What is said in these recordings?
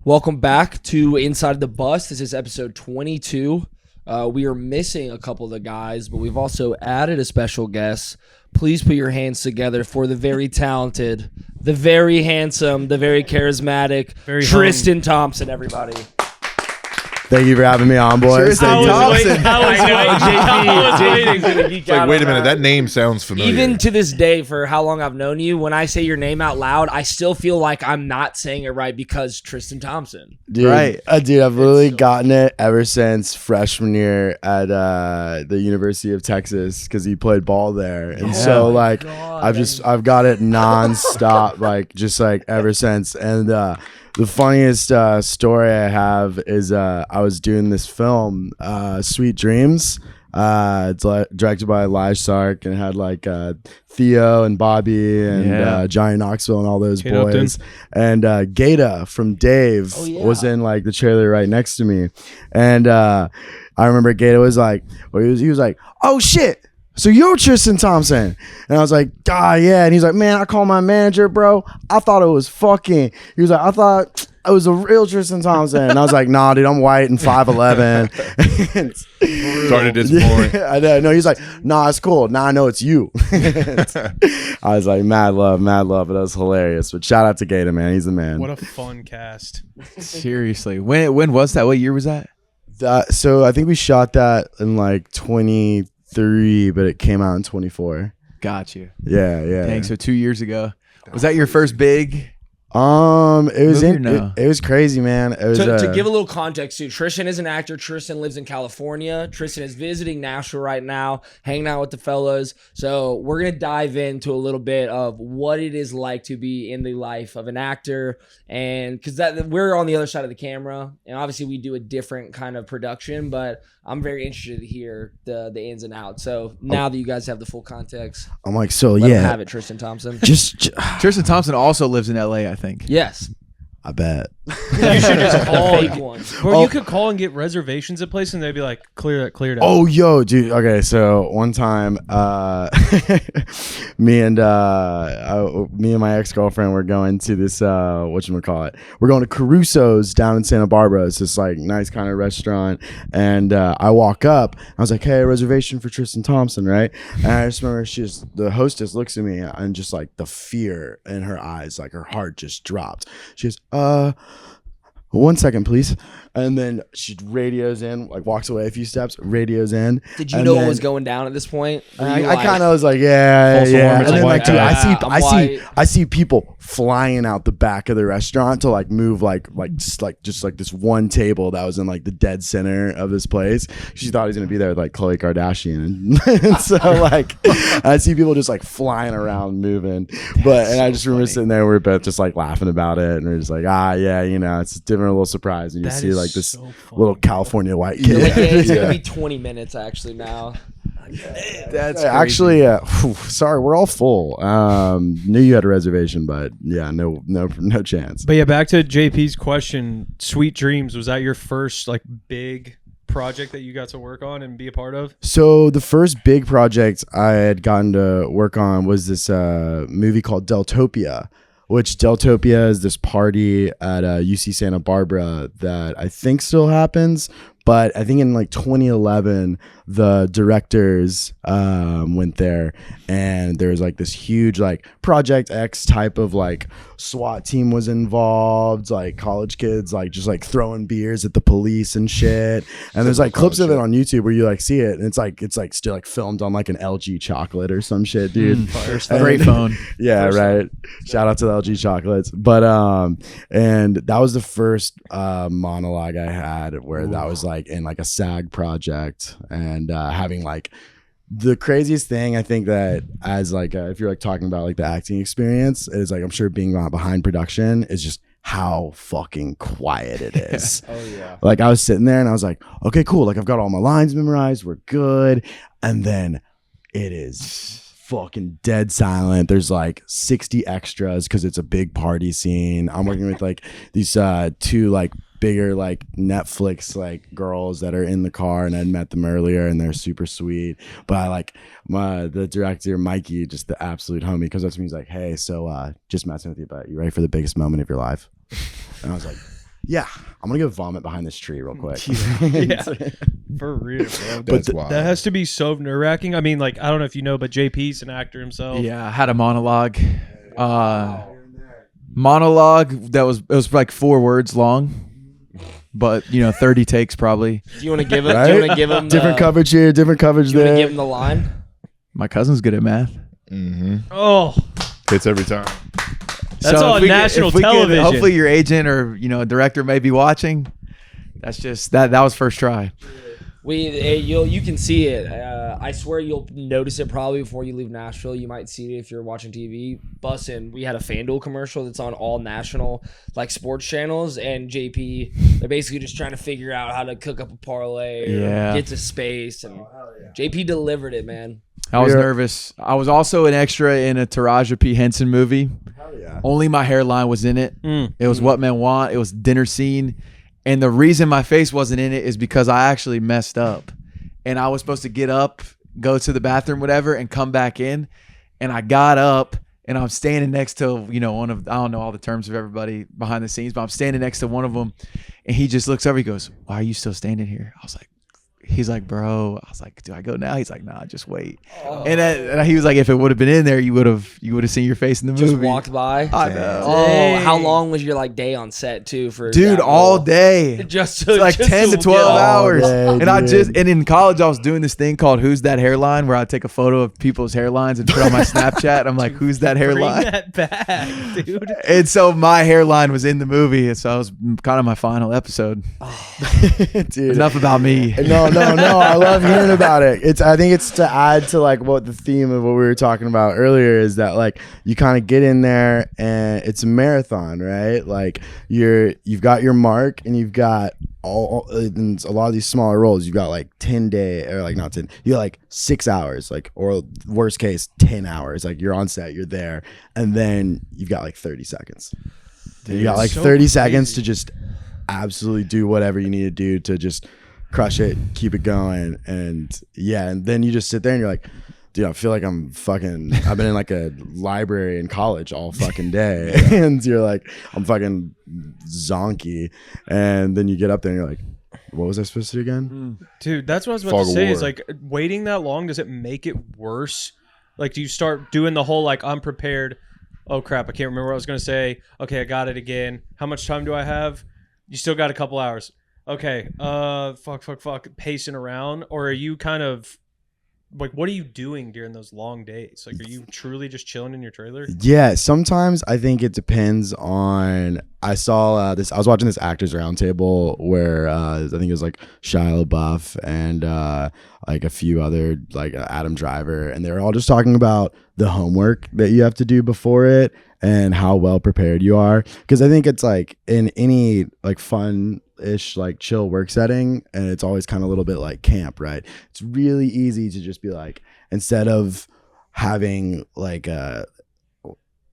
Welcome back to Inside the Bus. This is episode 22. We are missing a couple of the guys, but we've also added a special guest. Please put your hands together for the very talented, the very handsome, the very charismatic Tristan Thompson, everybody. Thank you for having me on, boys. I was waiting. It's like, wait a minute, that name sounds familiar. Even to this day, for how long I've known you, when I say your name out loud, I still feel like I'm not saying it right because Tristan Thompson. Dude, right. Dude, I've literally gotten it ever since freshman year at the University of Texas because he played ball there. And so, like, I've got it nonstop, just ever since. And the funniest story I have is I was doing this film, Sweet Dreams. It's directed by Lige Sark and it had Theo and Bobby and Johnny Knoxville and all those boys. And Gata from Dave was in the trailer right next to me. And I remember Gata was he was like, "Oh shit, so you're Tristan Thompson?" And I was like, yeah. And he's like, "Man, I called my manager, bro. I thought it was fucking." He was like, "I thought it was a real Tristan Thompson." And I was like, "Nah, dude, I'm white and 5'11". Started disappointing. I know. No, he's like, "Nah, it's cool. Now I know it's you." I was like, mad love. But that was hilarious. But shout out to Gator, man. He's the man. What a fun cast. Seriously. When was that? What year was that? So I think we shot that in 23, but it came out in 24. Got you. Yeah. Dang, so 2 years ago. Was that your first big? It was crazy, man. It was to give a little context too. Tristan is an actor. Tristan lives in California. Tristan is visiting Nashville right now, hanging out with the fellas. So we're gonna dive into a little bit of what it is like to be in the life of an actor, and because we're on the other side of the camera, and obviously we do a different kind of production, but I'm very interested to hear the ins and outs. So now that you guys have the full context, I'm like, so let him yeah, have it, Tristan Thompson. Just Tristan Thompson also lives in LA, I think. Yes. I bet. You should just call fake one. Bro, you could call and get reservations at places and they'd be like, cleared out. Oh, yo, dude. Okay, so one time, me and my ex-girlfriend were going to this whatchamacallit. We're going to Caruso's down in Santa Barbara. It's this nice kind of restaurant. And I walk up. I was like, "Hey, reservation for Tristan Thompson, right?" And I just remember the hostess looks at me and just the fear in her eyes, her heart just dropped. She goes, 1 second, please. And then she radios in, walks away a few steps, radios in. Did you know what was going down at this point? I kind of was like, yeah. And then dude, I see people flying out the back of the restaurant to move just this one table that was in the dead center of this place. She thought he was gonna be there with Khloe Kardashian, and so I see people just flying around, moving. And I just remember sitting there, we were both just laughing about it, and we're just it's a different little surprise, and you see this little California white kid. It's gonna be 20 minutes actually now. That's actually sorry, we're all full. Knew you had a reservation, but yeah, no chance. But yeah, back to JP's question. Sweet Dreams, was that your first big project that you got to work on and be a part of? So the first big project I had gotten to work on was this movie called Deltopia, which Deltopia is this party at UC Santa Barbara that I think still happens. But I think in 2011, the directors went there, and there was this huge Project X type of SWAT team was involved, college kids just throwing beers at the police and shit. And there's clips of it on YouTube where you see it, and it's still filmed on an LG chocolate or some shit, dude. Great phone. Yeah, right. Shout out to the LG chocolates. But and that was the first monologue I had where that was in a SAG project, and having the craziest thing I think that as if you're talking about the acting experience is I'm sure being behind production is just how fucking quiet it is. Oh yeah. I was sitting there and I was like, okay, cool, I've got all my lines memorized, we're good, and then it is fucking dead silent. There's 60 extras because it's a big party scene. I'm working with these two bigger Netflix girls that are in the car, and I'd met them earlier and they're super sweet. But I the director Mikey, just the absolute homie, comes up to me, he's like, "Hey, so just messing with you, but you ready for the biggest moment of your life?" And I was like, Yeah, I'm gonna go vomit behind this tree real quick. Yeah. For real, bro. That's wild. That has to be so nerve wracking. I mean, like, I don't know if you know, but JP's an actor himself. Yeah, I had a monologue. Monologue that was like 4 words long, but 30 takes probably. Do you want to give him? Right? Do you want to give him Different coverage here, different coverage Do you want to there. give him the line? My cousin's good at math. Oh, Hits every time. That's on national television. Hopefully your agent or director may be watching. That's just that was first try. You can see it. I swear you'll notice it probably before you leave Nashville. You might see it if you're watching TV. Bussin', we had a FanDuel commercial that's on all national like sports channels, and JP, they're basically just trying to figure out how to cook up a parlay, or get to space, and JP delivered it, man. I was nervous. I was also an extra in a Taraji P. Henson movie. Only my hairline was in it. It was What Men Want. It was dinner scene. And the reason my face wasn't in it is because I actually messed up. And I was supposed to get up, go to the bathroom, whatever, and come back in. And I got up and I'm standing next to, one of, I don't know all the terms of everybody behind the scenes, but I'm standing next to one of them. And he just looks over, he goes, "Why are you still standing here?" I was like, he's like, "Bro," I was like, "Do I go now?" He's like, "Nah, just wait." And he was like, "If it would have been in there, you would have seen your face in the Just movie." walked by. I know. Oh, how long was your day on set too? For Dude, that all role? day. Just It's like 10 to 12 hours. day, And and in college, I was doing this thing called Who's That Hairline, where I take a photo of people's hairlines and put it on my Snapchat. I'm like, who's that bring hairline? that back, dude. And so my hairline was in the movie. And so it was kind of my final episode. Dude. Enough about me. No. I love hearing about it. I think it's to add to like what the theme of what we were talking about earlier is that like you kind of get in there and it's a marathon, right? Like you've got your mark and you've got and a lot of these smaller roles. You've got like 10 day or like not 10. You got like 6 hours, like or worst case 10 hours. Like you're on set, you're there, and then you've got like 30 seconds. You got like 30 seconds to just absolutely do whatever you need to do to just crush it, keep it going, and then you just sit there and you're like, dude, I feel like I've been in like a library in college all fucking day, and you're like, I'm fucking zonky, and then you get up there and you're like, what was I supposed to do again? Dude, that's what I was about to say. Is like waiting that long, does it make it worse? Like, do you start doing the whole like I'm prepared? Oh crap, I can't remember what I was gonna say. Okay, I got it again. How much time do I have? You still got a couple hours. Okay, fuck, pacing around, or are you kind of like, what are you doing during those long days? Like, are you truly just chilling in your trailer? Yeah, sometimes I think it depends on. I saw this. I was watching this Actors Roundtable where I think it was like Shia LaBeouf and like a few other like Adam Driver, and they were all just talking about the homework that you have to do before it and how well prepared you are. Because I think it's like in any like fun-ish like chill work setting, and it's always kind of a little bit like camp, right? It's really easy to just be like, instead of having like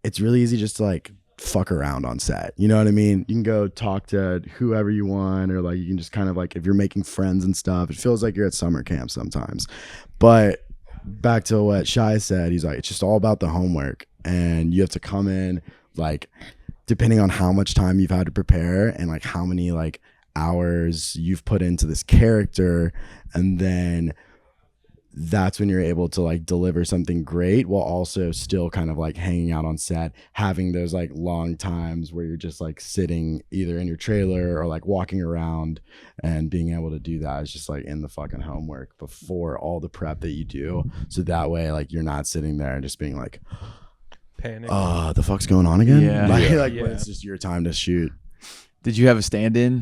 it's really easy just to like fuck around on set, you know what I mean? You can go talk to whoever you want, or like you can just kind of like, if you're making friends and stuff, it feels like you're at summer camp sometimes. But back to what Shai said, he's like, it's just all about the homework, and you have to come in like depending on how much time you've had to prepare and like how many like hours you've put into this character, and then that's when you're able to like deliver something great while also still kind of like hanging out on set, having those like long times where you're just like sitting either in your trailer or like walking around, and being able to do that is just like in the fucking homework before all the prep that you do. So that way like you're not sitting there and just being like, Panic. the fuck's going on again? Yeah. When it's just your time to shoot. Did you have a stand-in?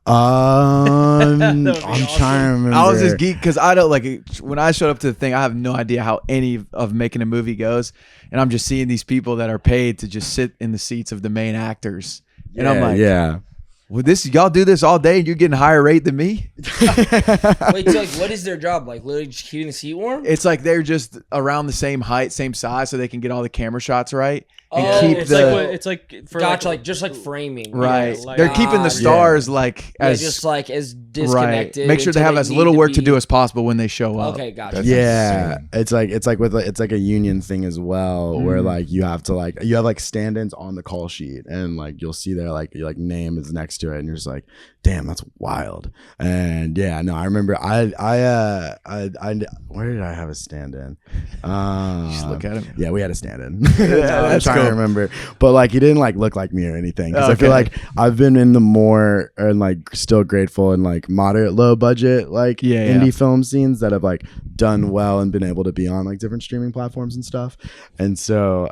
I'm awesome. trying to remember. I was just geek because I don't like when I showed up to the thing, I have no idea how any of making a movie goes, and I'm just seeing these people that are paid to just sit in the seats of the main actors, and I'm like, yeah. well, y'all do this all day and you're getting higher rate than me? Wait, so like, what is their job? Like, literally just keeping the seat warm? It's like they're just around the same height, same size, so they can get all the camera shots right. and Oh, keep It's the like it's like for Gotcha, like just like framing. right. like- They're keeping the Gotcha. stars like Yeah, as just like as right. disconnected. Make sure they until have as need little work to be- do as possible when they show up. Okay, gotcha. That's Yeah, insane. it's like a union thing as well, where Mm. like you have to like you have like stand-ins on the call sheet, and like you'll see their like your like name is next to it, and you're just like, damn, that's wild. And yeah, no, I remember I where did I have a stand-in? Just look at him. Yeah, we had a stand-in. Yeah, I'm that's trying cool. to remember, but like he didn't like look like me or anything, because I feel Okay. like I've been in the more and like still grateful and like moderate low budget like Yeah, indie yeah. film scenes that have like done well and been able to be on like different streaming platforms and stuff. And so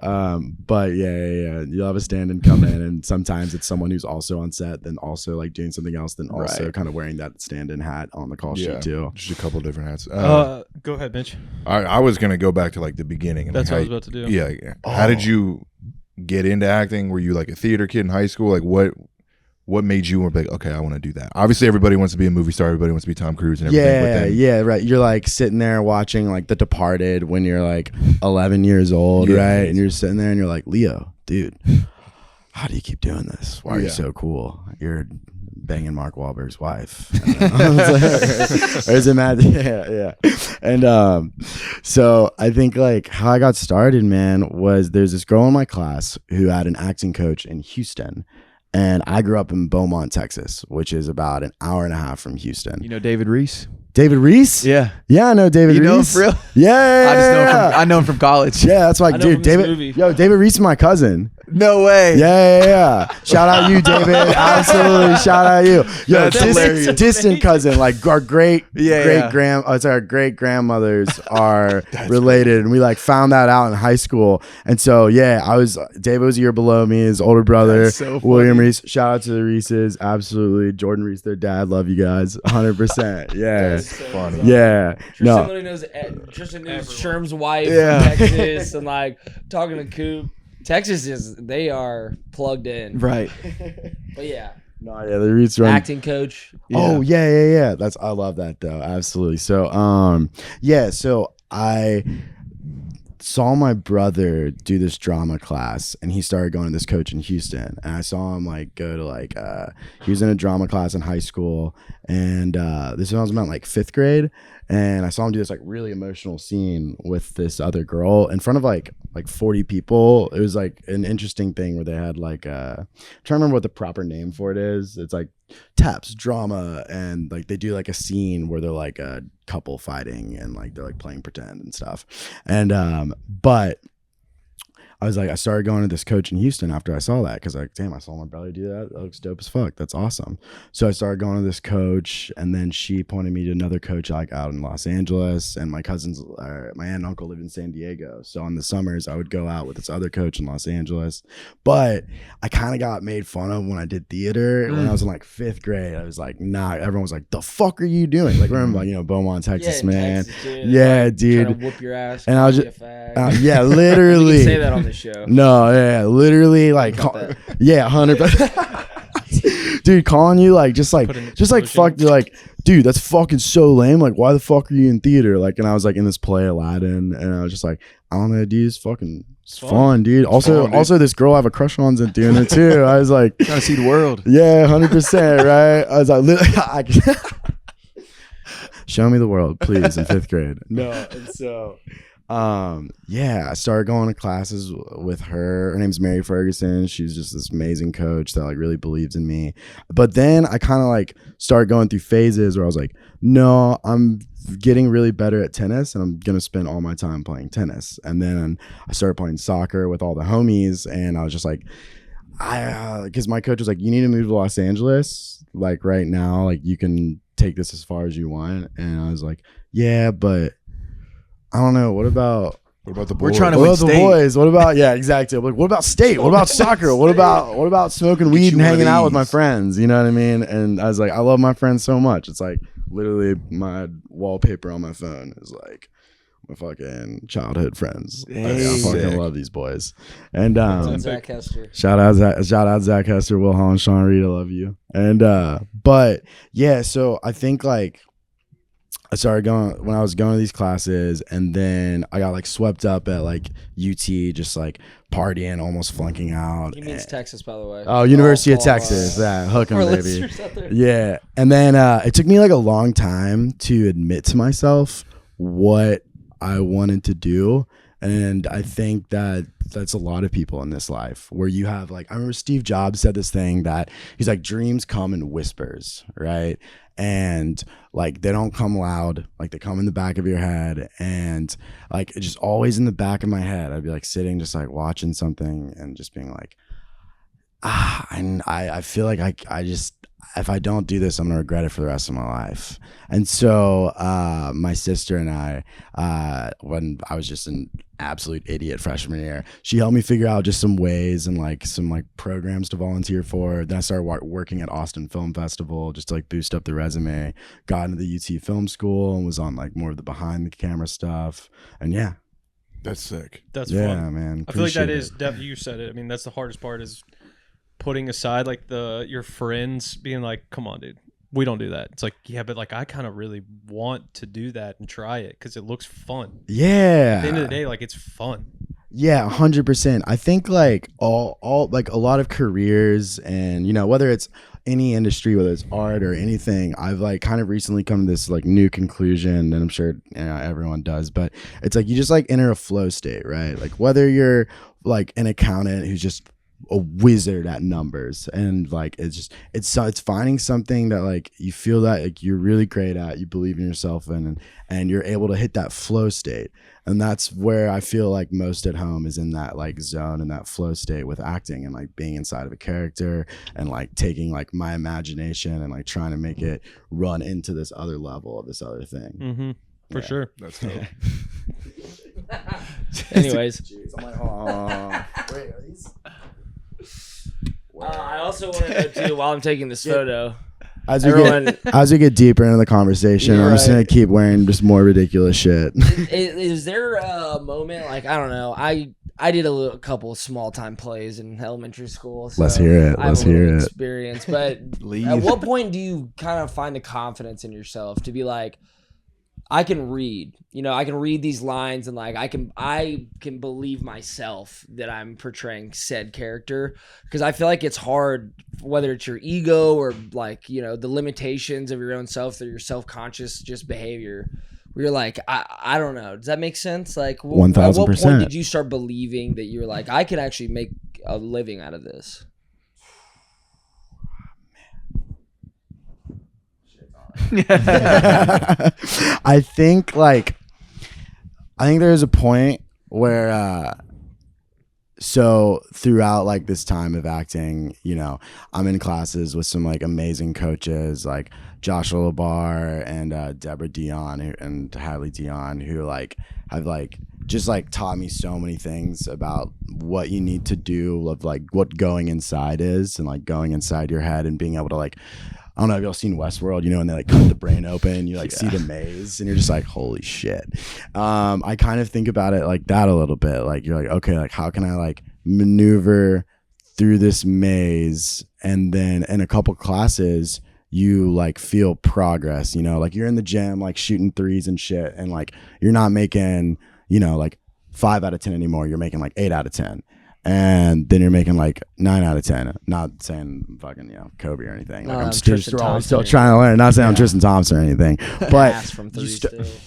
but yeah, you'll have a stand-in come in, and sometimes it's someone who's also on set, then also like doing something else, then also Right. kind of wearing that stand-in hat on the call Yeah, sheet too. just a couple different hats. Go ahead, Mitch. I was gonna go back to like the beginning. And That's like, what I was how about to do. you- Yeah. How did you get into acting? Were you like a theater kid in high school? Like what made you like, okay, I want to do that? Obviously, everybody wants to be a movie star. Everybody wants to be Tom Cruise and everything. but Yeah, then, yeah, right. You're like sitting there watching like The Departed when you're like 11 years old, Yeah. right? And you're sitting there and you're like, Leo, dude, how do you keep doing this? Why are you Yeah. so cool? You're banging Mark Wahlberg's wife. Or is it mad? Yeah. And so I think like how I got started, man, was there's this girl in my class who had an acting coach in Houston. And I grew up in Beaumont, Texas, which is about an hour and a half from Houston. You know David Reese? David Reese? Yeah. Yeah, I know David You Reese. know him for real? Yeah. I just know him I know him from college. Yeah, that's like, I know from dude, this David. movie. Yo, David Reese is my cousin. No way. Yeah. Shout out you, David. Absolutely. Shout out you. Yo, That's hilarious. distant cousin. Like our great Yeah. great grandmothers are related, and we like found that out in high school. And so yeah, David was a year below me, his older brother, That's so William funny. Reese. Shout out to the Reeses. Absolutely. Jordan Reese, their dad. Love you guys. 100%. Yeah. funny. Yeah. Tristan No. literally knows Tristan knows Sherm's wife Yeah. from Texas, and like talking to Coop. Texas they are plugged in. Right. But yeah, No, yeah, the Reese run. acting coach. Oh yeah. I love that though. Absolutely. So yeah, so I saw my brother do this drama class, and he started going to this coach in Houston, and I saw him like go to like he was in a drama class in high school, and this was about like 5th grade, and I saw him do this like really emotional scene with this other girl in front of like 40 people. It was like an interesting thing where they had like I'm trying to remember what the proper name for it is. It's like taps drama, and like they do like a scene where they're like a couple fighting, and like they're like playing pretend and stuff. And but I started going to this coach in Houston after I saw that, because like, damn, I saw my brother do that. That looks dope as fuck. That's awesome. So I started going to this coach, and then she pointed me to another coach like out in Los Angeles, and my cousins, my aunt and uncle lived in San Diego. So on the summers I would go out with this other coach in Los Angeles. But I kind of got made fun of when I did theater when I was in like 5th grade. I was like, nah, everyone was like, the fuck are you doing? Like, remember, like, you know, Beaumont, Texas, in man. Texas, dude. Yeah, Like, dude. Trying to whoop your ass. And I was call you just- a fag. Yeah, We literally. can say that on the show. No, yeah, literally, like, Cut that. yeah, 100%. Dude, calling you like just like Put in fuck, you're like, dude, that's fucking so lame. Like, why the fuck are you in theater? Like, and I was like in this play Aladdin, and I was just like, I don't know, dude, it's fucking fun, dude. Also, this girl I have a crush on's doing it too. I was like, Trying to see the world. yeah, 100%, right? I was like, show me the world, please, in 5th grade. No, and so. Yeah, I started going to classes with her. Her name's Mary Ferguson. She's just this amazing coach that like really believes in me. But then I kind of like started going through phases where I was like, no, I'm getting really better at tennis, and I'm gonna spend all my time playing tennis. And then I started playing soccer with all the homies, and I was just like, because my coach was like, you need to move to Los Angeles like right now, like you can take this as far as you want. And I was like, yeah, but I don't know. What about the We're boys? trying to what win about the state. boys? What about exactly. I'm like, what about state? What about soccer? What about smoking weed you and one of hanging out with my these. friends? You know what I mean? And I was like, I love my friends so much. It's like literally my wallpaper on my phone is like my fucking childhood friends. Like, I Hey. fucking Sick. love these boys. And Zach Hester. shout out Zach Hester, Will Holland, Sean Reed. I love you. And but yeah, so I think like I started going when I was going to these classes, and then I got like swept up at like UT, just like partying, almost flunking out. He means Texas, by the way. Oh, University of Texas. Yeah, hook 'em, Our baby. listeners out there. Yeah. And then it took me like a long time to admit to myself what I wanted to do. And I think that that's a lot of people in this life where you have like, I remember Steve Jobs said this thing that he's like, dreams come in whispers, right? And like, they don't come loud, like they come in the back of your head. And like, it's just always in the back of my head. I'd be like sitting, just like watching something and just being like, and I feel like I just, if I don't do this, I'm gonna regret it for the rest of my life. And so my sister and I, when I was just an absolute idiot freshman year, she helped me figure out just some ways and like some like programs to volunteer for. Then I started working at Austin Film Festival just to like boost up the resume. Got into the UT Film School and was on like more of the behind the camera stuff. And yeah, That's sick. That's yeah, fun. man. I feel like that Appreciate is you said it. I mean, that's the hardest part is putting aside like your friends being like, come on, dude, we don't do that. It's like, yeah, but like I kind of really want to do that and try it because it looks fun. Yeah. At the end of the day, like it's fun. Yeah, 100%. I think like all like a lot of careers and, you know, whether it's any industry, whether it's art or anything, I've like kind of recently come to this like new conclusion, and I'm sure everyone does, but it's like you just like enter a flow state, right? Like whether you're like an accountant who's just a wizard at numbers, and like it's finding something that like you feel that like you're really great at, you believe in yourself in, and you're able to hit that flow state. And that's where I feel like most at home, is in that like zone and that flow state with acting and like being inside of a character and like taking like my imagination and like trying to make it run into this other level of this other thing. Mm-hmm. For sure. That's dope. Anyways, Jeez, I'm like, oh, wait, are these? I also want to know too, while I'm taking this photo, As we get deeper into the conversation, You're I'm just right. gonna keep wearing just more ridiculous shit. is there a moment, like, I don't know, I did a couple of small time plays in elementary school. So Let's hear it. I have Let's a little hear it. experience, but at what point do you kind of find the confidence in yourself to be like, I can read, I can read these lines, and like I can believe myself that I'm portraying said character, because I feel like it's hard, whether it's your ego or like, the limitations of your own self, or your self-conscious just behavior, where you're like, I don't know. Does that make sense? Like 1000%. At what point did you start believing that you're like, I could actually make a living out of this? I think there's a point where so throughout like this time of acting, I'm in classes with some like amazing coaches like Joshua LaBar and Deborah Dion and Hadley Dion, who like have like just like taught me so many things about what you need to do, of like what going inside is, and like going inside your head and being able to like, I don't know if y'all seen Westworld, and they like cut the brain open, you like see the maze, and you're just like, holy shit. I kind of think about it like that a little bit. Like you're like, okay, like how can I like maneuver through this maze? And then in a couple classes, you like feel progress, like you're in the gym, like shooting threes and shit. And like, you're not making, like 5 out of 10 anymore. You're making like 8 out of 10. And then you're making like 9 out of 10. Not saying fucking, Kobe or anything. Like I'm still trying to learn. Not saying I'm Tristan Thompson or anything. But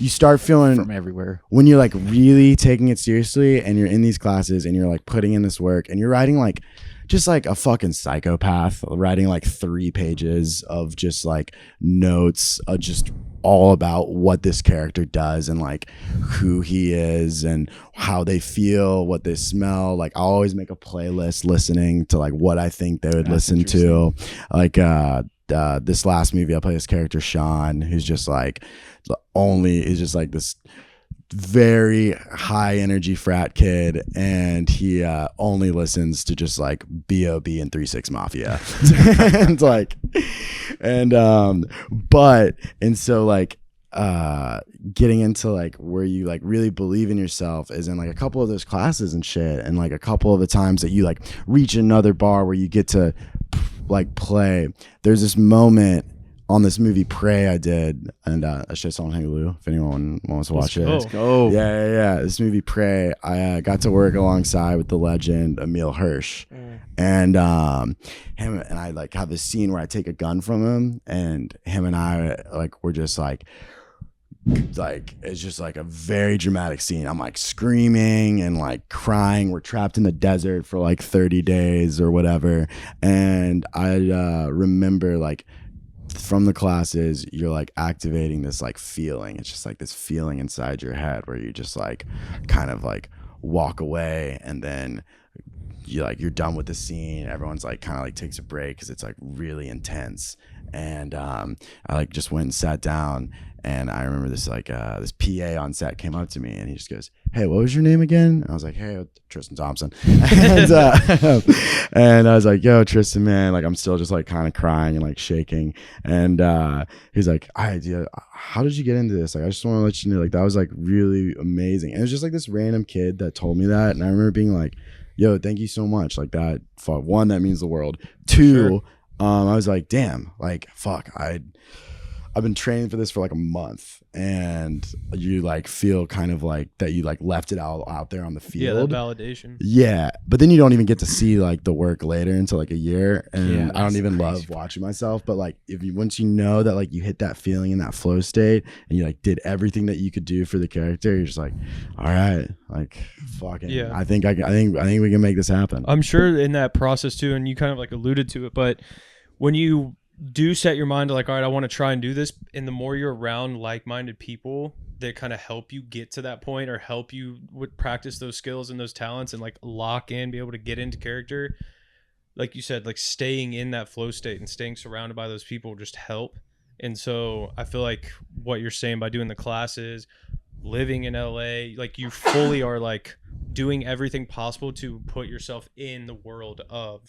you start feeling from everywhere when you're like really taking it seriously, and you're in these classes and you're like putting in this work, and you're writing like just like a fucking psychopath, writing like 3 pages of just like notes, just all about what this character does and like who he is and how they feel, what they smell. Like I always make a playlist listening to like what I think they would listen to. Like this last movie, I play this character Sean, who's just like is just like this very high energy frat kid, and he only listens to just like B.O.B. and 3-6 Mafia. And like, and so like getting into like where you like really believe in yourself is in like a couple of those classes and shit, and like a couple of the times that you like reach another bar where you get to like play. There's this moment on this movie Prey I did, and it's just on Hulu if anyone wants to watch it. Let's go. Yeah. This movie Prey, I got to work alongside with the legend Emil Hirsch, and him and I like have this scene where I take a gun from him, and him and I like we're just like it's just like a very dramatic scene. I'm like screaming and like crying. We're trapped in the desert for like 30 days or whatever, and I remember like from the classes you're like activating this like feeling. It's just like this feeling inside your head where you just like kind of like walk away, and then you're done with the scene. Everyone's like kind of like takes a break because it's like really intense. And I like just went and sat down, and I remember this like this PA on set came up to me and he just goes, "Hey, what was your name again?" And I was like, "Hey, Tristan Thompson." and I was like, "Yo, Tristan, man, like I'm still just like kind of crying and like shaking." And he's like, "How did you get into this? Like, I just want to let you know, like that was like really amazing." And it was just like this random kid that told me that, and I remember being like, "Yo, thank you so much." Like that, one, that means the world. Two, Sure. I was like, damn, like fuck, I've been training for this for like a month, and you like feel kind of like that you like left it out there on the Yeah, field. that validation. Yeah, but then you don't even get to see like the work later until like a year, and Yeah, I don't that's even crazy. love watching myself. But like once you know that like you hit that feeling in that flow state, and you like did everything that you could do for the character, you're just like, all right, like fucking, Yeah. I think we can make this happen. I'm sure in that process too, and you kind of like alluded to it, but when you do set your mind to like, all right, I want to try and do this, and the more you're around like-minded people that kind of help you get to that point or help you with practice those skills and those talents and like lock in, be able to get into character, like you said, like staying in that flow state and staying surrounded by those people just help. And so I feel like what you're saying by doing the classes, living in LA, like you fully are like doing everything possible to put yourself in the world of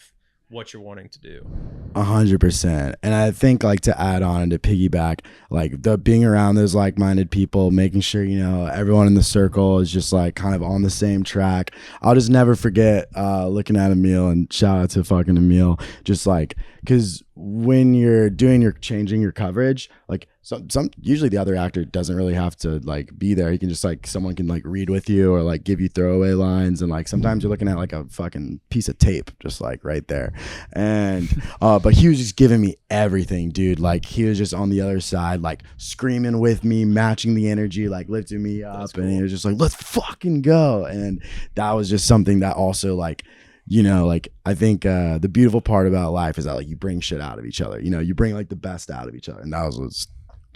what you're wanting to do. 100%. And I think like to add on and to piggyback, like the being around those like-minded people, making sure, you know, everyone in the circle is just like kind of on the same track. I'll just never forget looking at Emil, and shout out to fucking Emil, just like, because when you're changing your coverage, like some usually the other actor doesn't really have to like be there. He can just like, someone can like read with you or like give you throwaway lines, and like sometimes you're looking at like a fucking piece of tape just like right there. And but he was just giving me everything, dude. Like he was just on the other side, like screaming with me, matching the energy, like lifting me up. And he was just like, let's fucking go. And that was just something that also like, you know, like I think the beautiful part about life is that like you bring shit out of each other. You know, you bring like the best out of each other, and that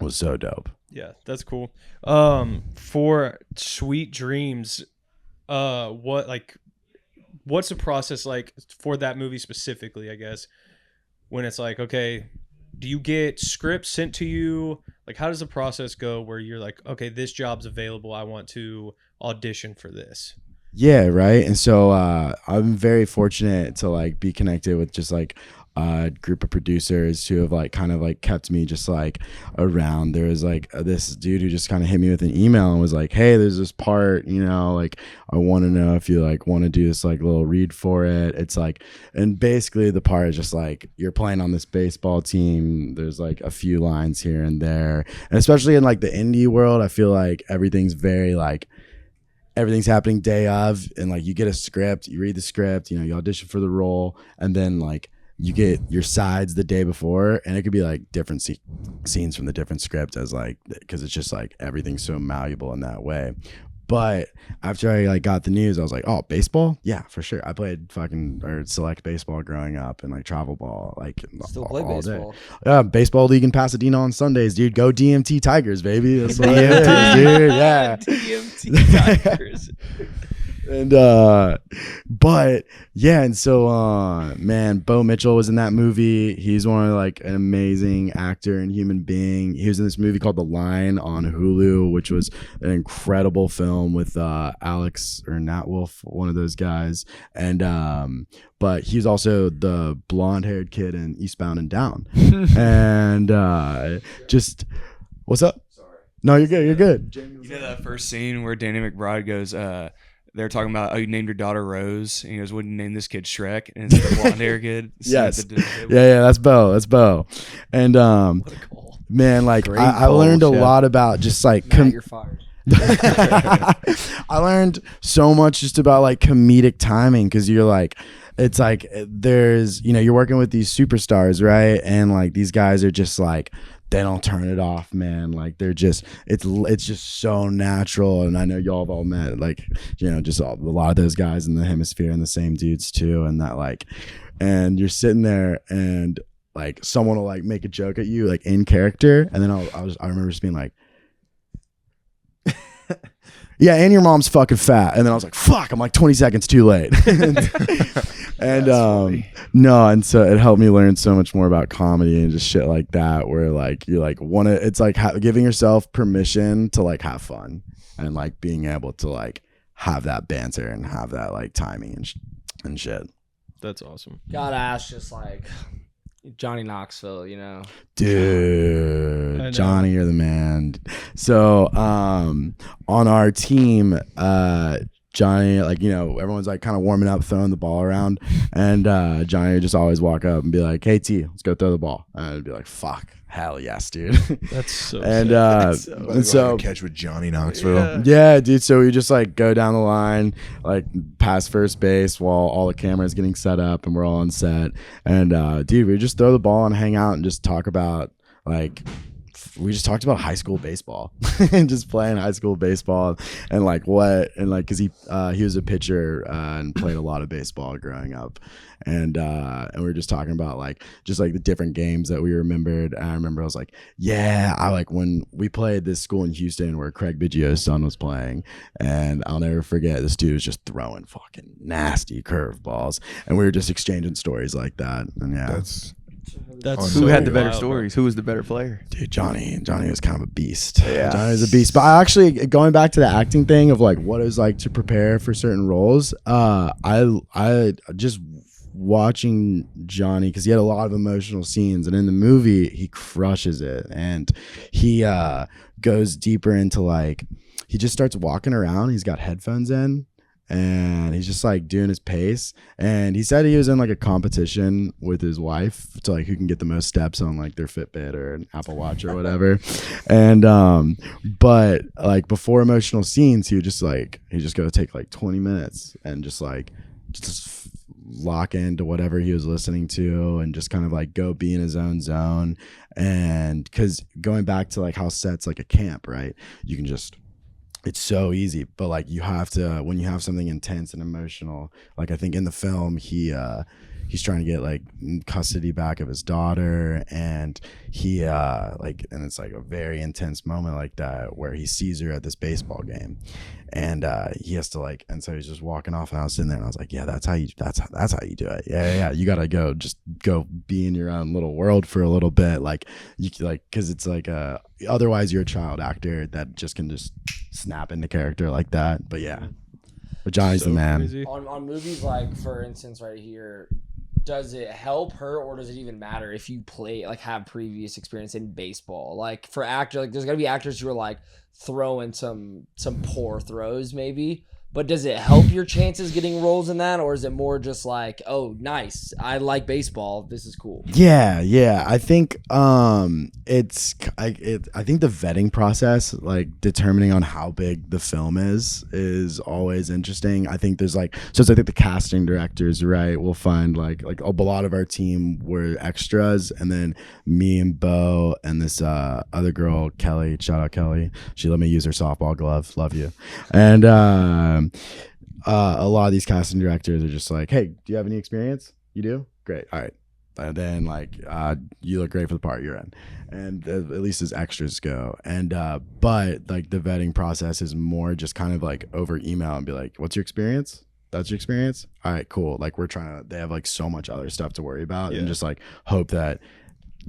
was so dope. Yeah, that's cool. For Sweet Dreams, what's the process like for that movie specifically, I guess, when it's like, okay, do you get scripts sent to you? Like, how does the process go where you're like, okay, this job's available, I want to audition for this? Yeah, right. And so I'm very fortunate to like be connected with just like a group of producers who have like kind of like kept me just like around. There was like this dude who just kind of hit me with an email and was like, hey, there's this part, you know, like I want to know if you like want to do this like little read for it. It's like, and basically the part is just like you're playing on this baseball team, there's like a few lines here and there, and especially in like the indie world, I feel like everything's very like everything's happening day of, and like you get a script, you read the script, you know, you audition for the role, and then like you get your sides the day before, and it could be like different scenes from the different script, as like, because it's just like everything's so malleable in that way. But after I like got the news, I was like, oh, baseball? Yeah, for sure. I played select baseball growing up, and like travel ball, like Still play baseball. Yeah, baseball league in Pasadena on Sundays, dude. Go DMT Tigers, baby. That's what it is, dude. Yeah. DMT Tigers. And but yeah, and so man, Bo Mitchell was in that movie. He's one of like an amazing actor and human being. He was in this movie called The Line on Hulu, which was an incredible film with Alex or Nat Wolf, one of those guys. And but he's also the blonde-haired kid in Eastbound and Down. And just what's up? Sorry. No, you're good. You're good. You know that first scene where Danny McBride goes, they're talking about, oh, you named your daughter Rose, and he goes, what did you name this kid? Shrek? And it's the blonde hair kid. Yes. Yeah, that's Bo. And man, like Great I learned a Chef. lot about just like Matt, you're fired. I learned so much just about like comedic timing, because you're like, it's like there's, you know, you're working with these superstars, right? And like these guys are just like, they don't turn it off, man. Like they're just, it's just so natural. And I know y'all have all met, like, you know, just a lot of those guys in the hemisphere and the same dudes too. And that like, and you're sitting there and like someone will like make a joke at you like in character, and then I remember just being like, yeah, and your mom's fucking fat. And then I was like, fuck, I'm like 20 seconds too late. And no, and so it helped me learn so much more about comedy and just shit like that, where like you like want to, it's like giving yourself permission to like have fun, and like being able to like have that banter and have that like timing and shit. That's awesome. Gotta ask, just like Johnny Knoxville, you know. Dude, Johnny, you're the man. So on our team, Johnny, like, you know, everyone's like kind of warming up, throwing the ball around, and Johnny would just always walk up and be like, hey T, let's go throw the ball. And I'd be like, fuck, hell yes, dude. That's so and sick. and so catch with Johnny Knoxville. yeah, dude, so we just like go down the line, like past first base while all the cameras getting set up and we're all on set, and dude, we just throw the ball and hang out and just talk about like, we just talked about high school baseball and just playing high school baseball and like what, and like, cause he was a pitcher and played a lot of baseball growing up, and we were just talking about like just like the different games that we remembered. And I remember I was like, yeah, I like when we played this school in Houston where Craig Biggio's son was playing, and I'll never forget, this dude was just throwing fucking nasty curveballs, and we were just exchanging stories like that. And yeah, That's Who so had the better wild, stories? Who was the better player? dude, Johnny was kind of a beast. Yeah, Johnny was a beast. But I actually, going back to the acting thing of like what it was like to prepare for certain roles, I just watching Johnny, because he had a lot of emotional scenes, and in the movie he crushes it, and he goes deeper into like, he just starts walking around, he's got headphones in, and he's just like doing his pace. And he said he was in like a competition with his wife to like who can get the most steps on like their Fitbit or an Apple Watch or whatever. And but like before emotional scenes, he just go take like 20 minutes and just like just lock into whatever he was listening to and just kind of like go be in his own zone. And because going back to like how sets like a camp, right, you can just, it's so easy, but like you have to, when you have something intense and emotional, like I think in the film he's trying to get like custody back of his daughter, and he like, and it's like a very intense moment like that where he sees her at this baseball game, and he has to like, and so he's just walking off, and I was sitting there and I was like, yeah, that's how you do it. Yeah, you gotta go be in your own little world for a little bit, like you like, because it's like otherwise you're a child actor that just can just snap into character like that. But yeah, but Johnny's the man. Crazy. On movies, like for instance right here, does it help her, or does it even matter if you play, like have previous experience in baseball? Like for actor, like there's gotta be actors who are like throwing some poor throws maybe, but does it help your chances getting roles in that, or is it more just like, oh nice, I like baseball, this is cool? Yeah, I think I think the vetting process, like determining on how big the film is always interesting. I think there's like, so it's, I think the casting directors, right, will find like a lot of our team were extras, and then me and Bo and this other girl, Kelly, shout out Kelly, she let me use her softball glove, love you. And a lot of these casting directors are just like, hey, do you have any experience? You do? Great. All right. And then like, you look great for the part you're in. And at least as extras go. And but like the vetting process is more just kind of like over email and be like, what's your experience? That's your experience? All right, cool. Like they have like so much other stuff to worry about, and just like hope that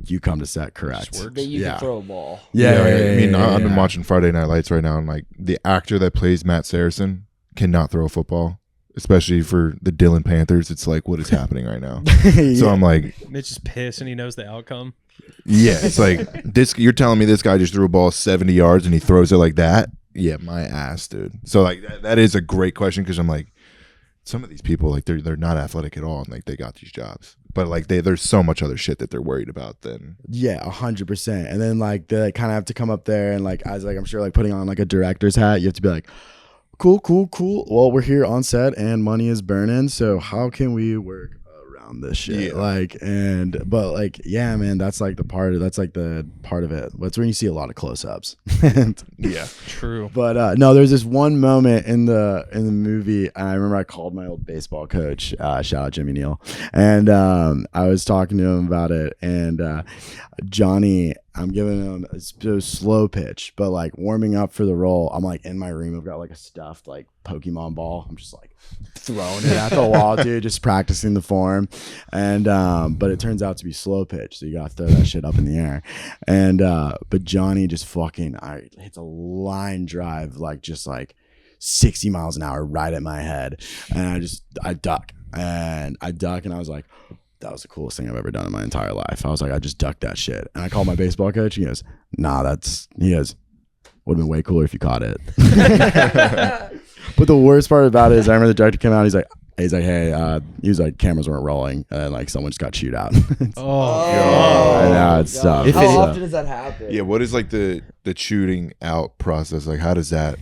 you come to set correct. That you can throw a ball. I mean, I've been watching Friday Night Lights right now, and like the actor that plays Matt Saracen cannot throw a football, especially for the Dillon Panthers. It's like, what is happening right now? So I'm like, Mitch is pissed and he knows the outcome. yeah, it's like this. You're telling me this guy just threw a ball 70 yards and he throws it like that? Yeah, my ass, dude. So like that is a great question, because I'm like, some of these people, like they're not athletic at all, and like they got these jobs. but like there's so much other shit that they're worried about then. Yeah, 100%. And then like they kind of have to come up there and like as like I'm sure like putting on like a director's hat, you have to be like, cool. Well, we're here on set and money is burning, so how can we work around this shit? But yeah, man, that's like the part of it. That's when you see a lot of close-ups. Yeah, true. But no, there's this one moment in the movie, and I remember I called my old baseball coach, shout out Jimmy Neal, and I was talking to him about it, and Johnny, I'm giving him a slow pitch, but like warming up for the role, I'm like in my room, I've got like a stuffed like Pokemon ball, I'm just like throwing it at the wall, dude, just practicing the form, and but it turns out to be slow pitch, so you gotta throw that shit up in the air, and but Johnny just fucking hits a line drive like just like 60 miles an hour right at my head, and I duck, and I was like, that was the coolest thing I've ever done in my entire life. I was like, I just ducked that shit. And I called my baseball coach. He goes, would have been way cooler if you caught it. But the worst part about it is I remember the director came out. He's like, hey, he was like, cameras weren't rolling. And like someone just got chewed out. God. I know, it's tough. How often does that happen? Yeah, what is like the shooting out process? Like, how does that?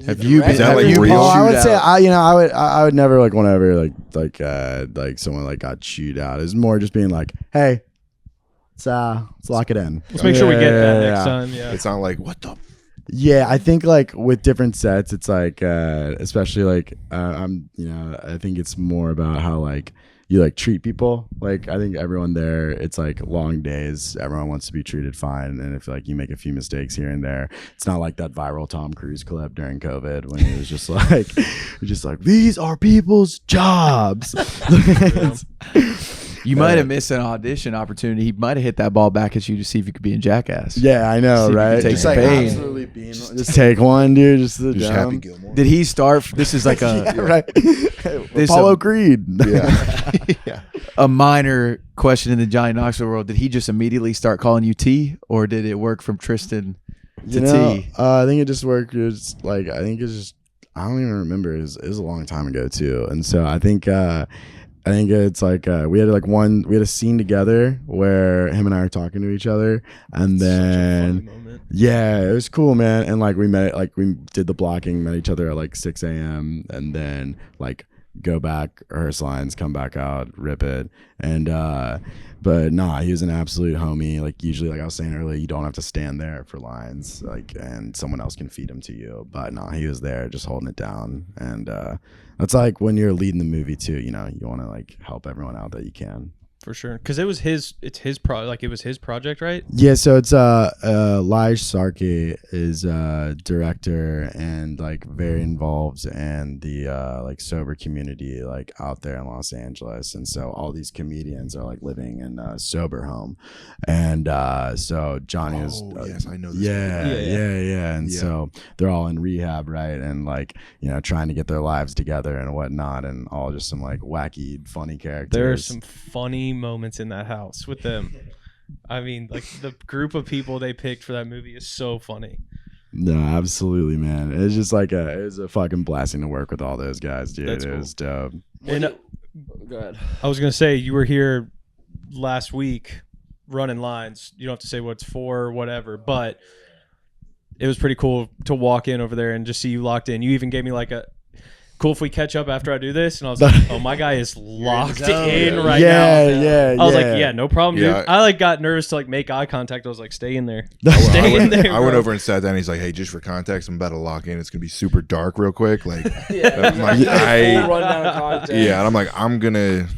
Have you been? Is that like have you real? been I would shoot say out? I would never like want to ever like someone like got chewed out. It's more just being like, hey, let's lock it in. Let's make sure we get that next time. Yeah. It's not like what the. Yeah, I think like with different sets, it's like especially like I think it's more about how like you like treat people. Like I think everyone there, it's like long days. Everyone wants to be treated fine, and if like you make a few mistakes here and there, it's not like that viral Tom Cruise clip during COVID when he was just like, these are people's jobs. You might have missed an audition opportunity. He might have hit that ball back at you to see if you could be in Jackass. Yeah, I know, See if you right? can take Just like pain. absolutely being, just take one, dude. Just the Just dumb. Happy Gilmore. Did he start? This is like a Yeah, right. This Apollo Creed. Yeah. a minor question in the Johnny Knoxville world. Did he just immediately start calling you T, or did it work from Tristan to T? I think it just worked. I don't even remember. It was a long time ago too, and so I think it's like we had a scene together where him and I are talking to each other, and then yeah, it was cool, man. And like we did the blocking, met each other at like 6 a.m. and then like go back, rehearse lines, come back out, rip it, and but nah, he was an absolute homie. Like usually, like I was saying earlier, you don't have to stand there for lines, like, and someone else can feed them to you. But nah, he was there just holding it down, and that's like when you're leading the movie too. You know, you want to like help everyone out that you can. For sure, because it was his project, right? Yeah, so it's Lige Sarkey is director and like very involved in the like sober community like out there in Los Angeles, and so all these comedians are like living in a sober home, and so Johnny is yes, I know this. Yeah, and so they're all in rehab, right, and like trying to get their lives together and whatnot, and all just some like wacky funny characters. There are some funny moments in that house with them. I mean, like the group of people they picked for that movie is so funny. No, absolutely, man. It's just like it was a fucking blessing to work with all those guys, dude. That's It cool. was dope. And Go ahead. I was gonna say you were here last week running lines. You don't have to say what it's for or whatever, but it was pretty cool to walk in over there and just see you locked in. You even gave me like a cool if we catch up after I do this, and I was like, oh, my guy is locked in right now. Yeah. I was like, yeah, no problem, dude. Yeah. I like got nervous to like make eye contact. I was like, stay in there. I Stay in there. I went bro. over and sat down. He's like, "Hey, just for context, I'm about to lock in. It's gonna be super dark real quick." Like, Yeah, I'm like, full rundown of content. yeah, and I'm like, I'm gonna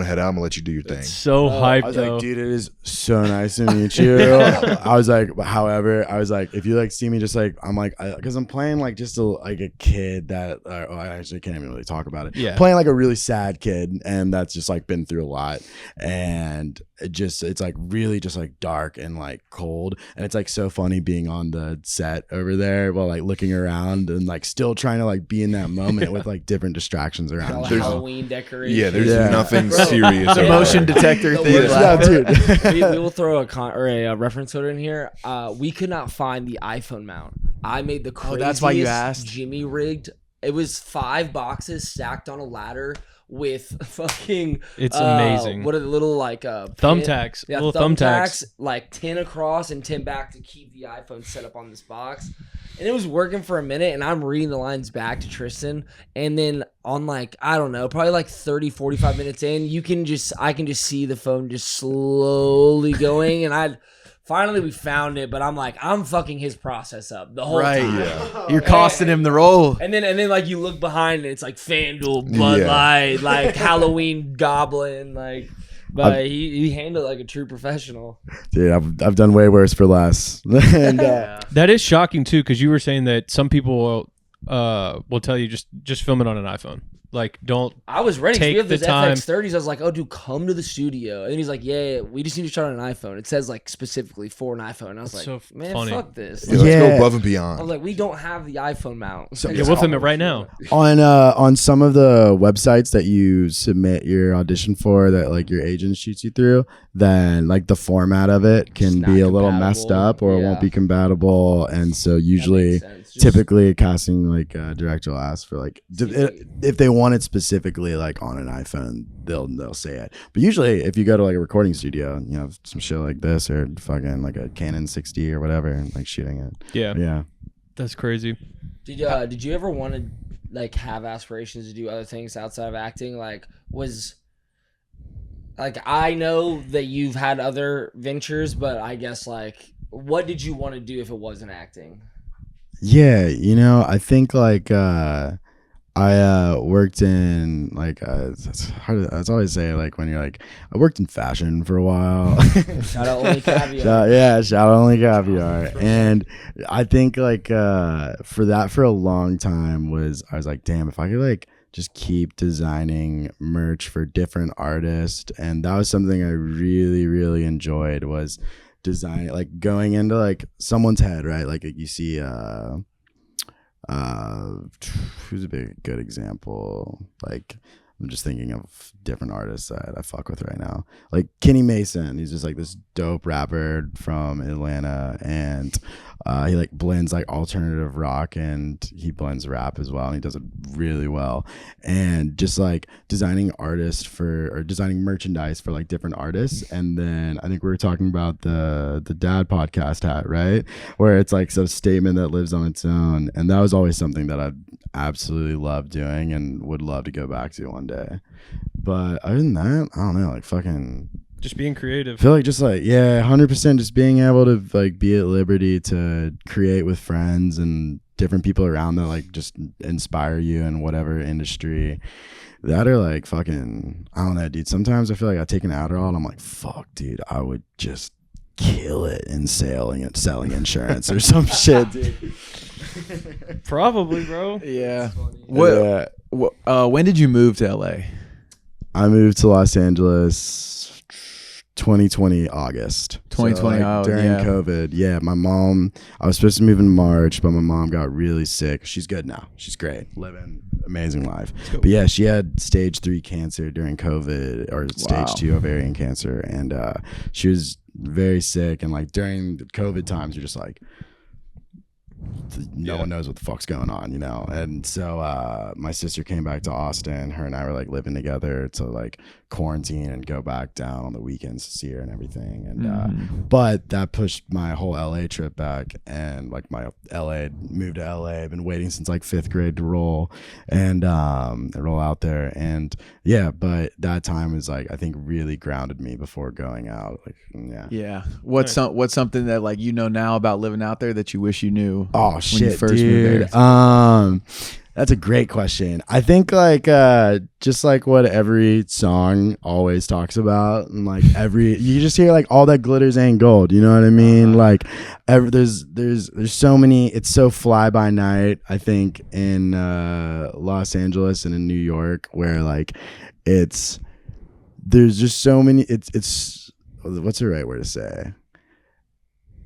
head out. I'm gonna let you do your thing. So hyped, I was though. like, dude, it is so nice to meet you. I was like, however, I was like, if you like see me, just like, I'm like, because I'm playing like just like a kid that, I actually can't even really talk about it. Yeah. Playing like a really sad kid, and that's just like been through a lot, and it's like really just like dark and like cold, and it's like so funny being on the set over there while like looking around and like still trying to like be in that moment with like different distractions around. All you. Halloween decorations. Yeah, there's Yeah. nothing Bro, serious. The over motion there. detector The thing. worst Yeah, part- dude. we will throw a reference photo in here. We could not find the iPhone mount. I made the craziest that's why you asked? Jimmy rigged. It was 5 boxes stacked on a ladder with fucking. It's amazing. What are the little like thumbtacks? Yeah, little thumbtacks, like 10 across and 10 back to keep the iPhone set up on this box. And it was working for a minute, and I'm reading the lines back to Tristan, and then on like, I don't know, probably like 30, 45 minutes in, I can just see the phone just slowly going, and finally we found it, but I'm like, I'm fucking his process up the whole time. Yeah. You're costing him the roll. And then like you look behind and it's like FanDuel, Bud Light, like Halloween Goblin, like. But he handled it like a true professional. Dude, I've done way worse for less. And, that is shocking too, because you were saying that some people will tell you just film it on an iPhone. Like, don't. I was ready. We have the those time. FX30s. I was like, oh, dude, come to the studio. And then he's like, yeah, we just need to try on an iPhone. It says like specifically for an iPhone. And I was That's like, so man, funny. fuck this. Let's go above and beyond. I was like, we don't have the iPhone mount. Yeah, we'll film it right now. On some of the websites that you submit your audition for, that like your agent shoots you through, then like the format of it can be a little messed up, or it won't be compatible. And so usually, typically, a casting like director will ask for like if they want it specifically like on an iPhone, they'll say it. But usually, if you go to like a recording studio, you know, some shit like this, or fucking like a Canon 60 or whatever, and like shooting it. Yeah, that's crazy. Did you ever want to like have aspirations to do other things outside of acting? Like, I know that you've had other ventures, but I guess like, what did you want to do if it wasn't acting? Yeah, you know, I think like I worked in like it's hard to always say, like when you're like, I worked in fashion for a while. Shout out Only Caviar. Shout out Only Caviar. And I think like for a long time I was like, damn, if I could like just keep designing merch for different artists. And that was something I really, really enjoyed, was designing, like going into like someone's head, right? Like you see who's a good example? Like, I'm just thinking of different artists that I fuck with right now. Like Kenny Mason, he's just like this dope rapper from Atlanta, and he like blends like alternative rock, and he blends rap as well, and he does it really well. And just like designing designing merchandise for like different artists. And then I think we were talking about the dad podcast hat, right? Where it's like some statement that lives on its own. And that was always something that I absolutely loved doing and would love to go back to one day. But other than that, I don't know, like fucking just being creative. I feel like just like 100% just being able to like be at liberty to create with friends and different people around that like just inspire you in whatever industry. That are like fucking, I don't know, dude. Sometimes I feel like I take an Adderall and I'm like, fuck, dude, I would just kill it in selling insurance or some shit, dude. Probably, bro. Yeah. When did you move to LA? I moved to Los Angeles 2020 August. 2020, so, during COVID. Yeah, my mom, I was supposed to move in March, but my mom got really sick. She's good now. She's great. Living amazing life. But yeah, she had stage 3 cancer during COVID, or stage 2 ovarian cancer. And she was very sick. And like during the COVID times, you're just like, no one knows what the fuck's going on, you know? And so my sister came back to Austin. Her and I were like living together to like quarantine and go back down on the weekends to see her and everything. And but that pushed my whole LA trip back, and like my move to LA. I've been waiting since like 5th grade to roll and roll out there. And yeah, but that time was like, I think really grounded me before going out. Like yeah. What's something that like you know now about living out there that you wish you knew? Oh shit, when you first moved there? That's a great question. I think like just like what every song always talks about, and like you just hear like all that glitters ain't gold. You know what I mean? Like there's so many. It's so fly by night. I think in Los Angeles and in New York, where like there's just so many. It's what's the right word to say?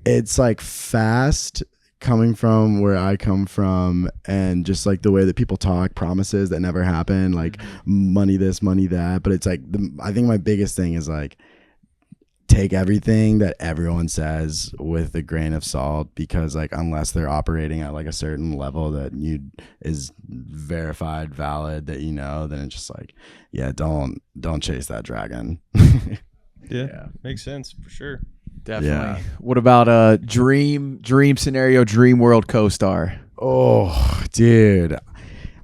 It's like fast, coming from where I come from, and just like the way that people talk, promises that never happen, like money this, money that. But it's like I think my biggest thing is like take everything that everyone says with a grain of salt, because like unless they're operating at like a certain level that is verified, valid, that then it's just like, yeah, don't chase that dragon. Yeah, makes sense for sure. Definitely. Yeah. What about a dream scenario, dream world co-star? Oh, dude,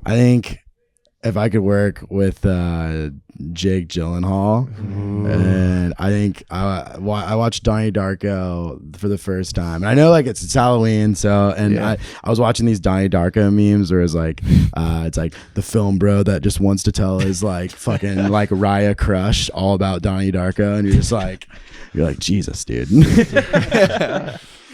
I think if I could work with Jake Gyllenhaal, and I think I watched Donnie Darko for the first time, and I know like it's Halloween, so I was watching these Donnie Darko memes where it's like the film bro that just wants to tell his like fucking like Raya crush all about Donnie Darko, and you're like Jesus, dude.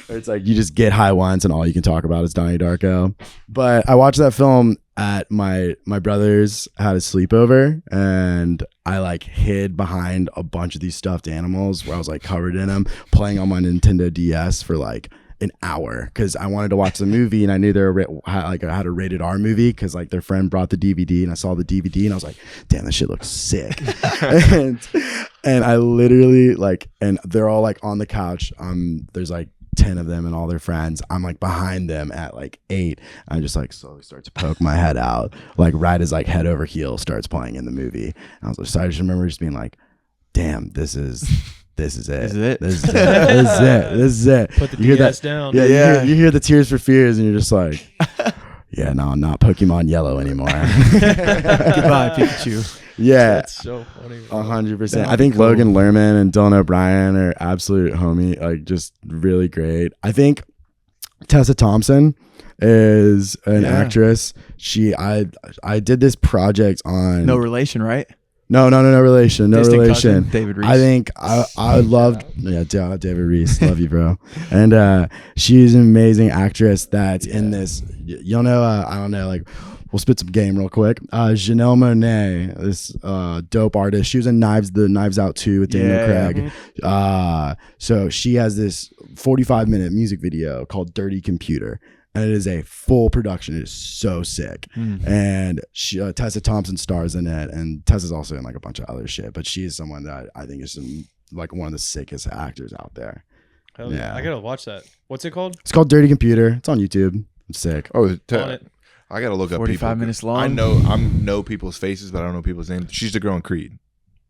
It's like you just get high once and all you can talk about is Donnie Darko. But I watched that film at my brother's had a sleepover, and I like hid behind a bunch of these stuffed animals where I was like covered in them, playing on my Nintendo DS for like an hour because I wanted to watch the movie, and I knew I had a rated R movie because like their friend brought the DVD, and I saw the DVD and I was like, damn, this shit looks sick. and I literally like, and they're all like on the couch. There's like 10 of them and all their friends. I'm like behind them at like 8. I just like slowly start to poke my head out, like right as like Head Over Heels starts playing in the movie. And I was like, so I just remember just being like, damn, this is it. This is it. Put the DS down. Yeah. You hear the Tears for Fears and you're just like, yeah, no, I'm not Pokemon Yellow anymore. Goodbye, Pikachu. Yeah, that's so funny. 100%. I think Logan Lerman and Dylan O'Brien are absolute homie, like just really great. I think Tessa Thompson is an actress. I did this project on no relation, right? No relation. No Distant relation. Cousin, David Reese. I think I loved David Reese. Love you, bro. And she's an amazing actress that's in this. You'll know. I don't know. Like, we'll spit some game real quick. Janelle Monáe, this dope artist. She was in the Knives Out 2 with Daniel Craig. So she has this 45-minute music video called "Dirty Computer." And it is a full production. It is so sick. And Tessa Thompson stars in it. And Tessa's also in like a bunch of other shit. But she is someone that I think is like one of the sickest actors out there. Hell yeah. I gotta watch that. What's it called? It's called Dirty Computer. It's on YouTube. It's sick. Oh, I gotta look up 45 minutes long. I know people's faces, but I don't know people's names. She's the girl in Creed.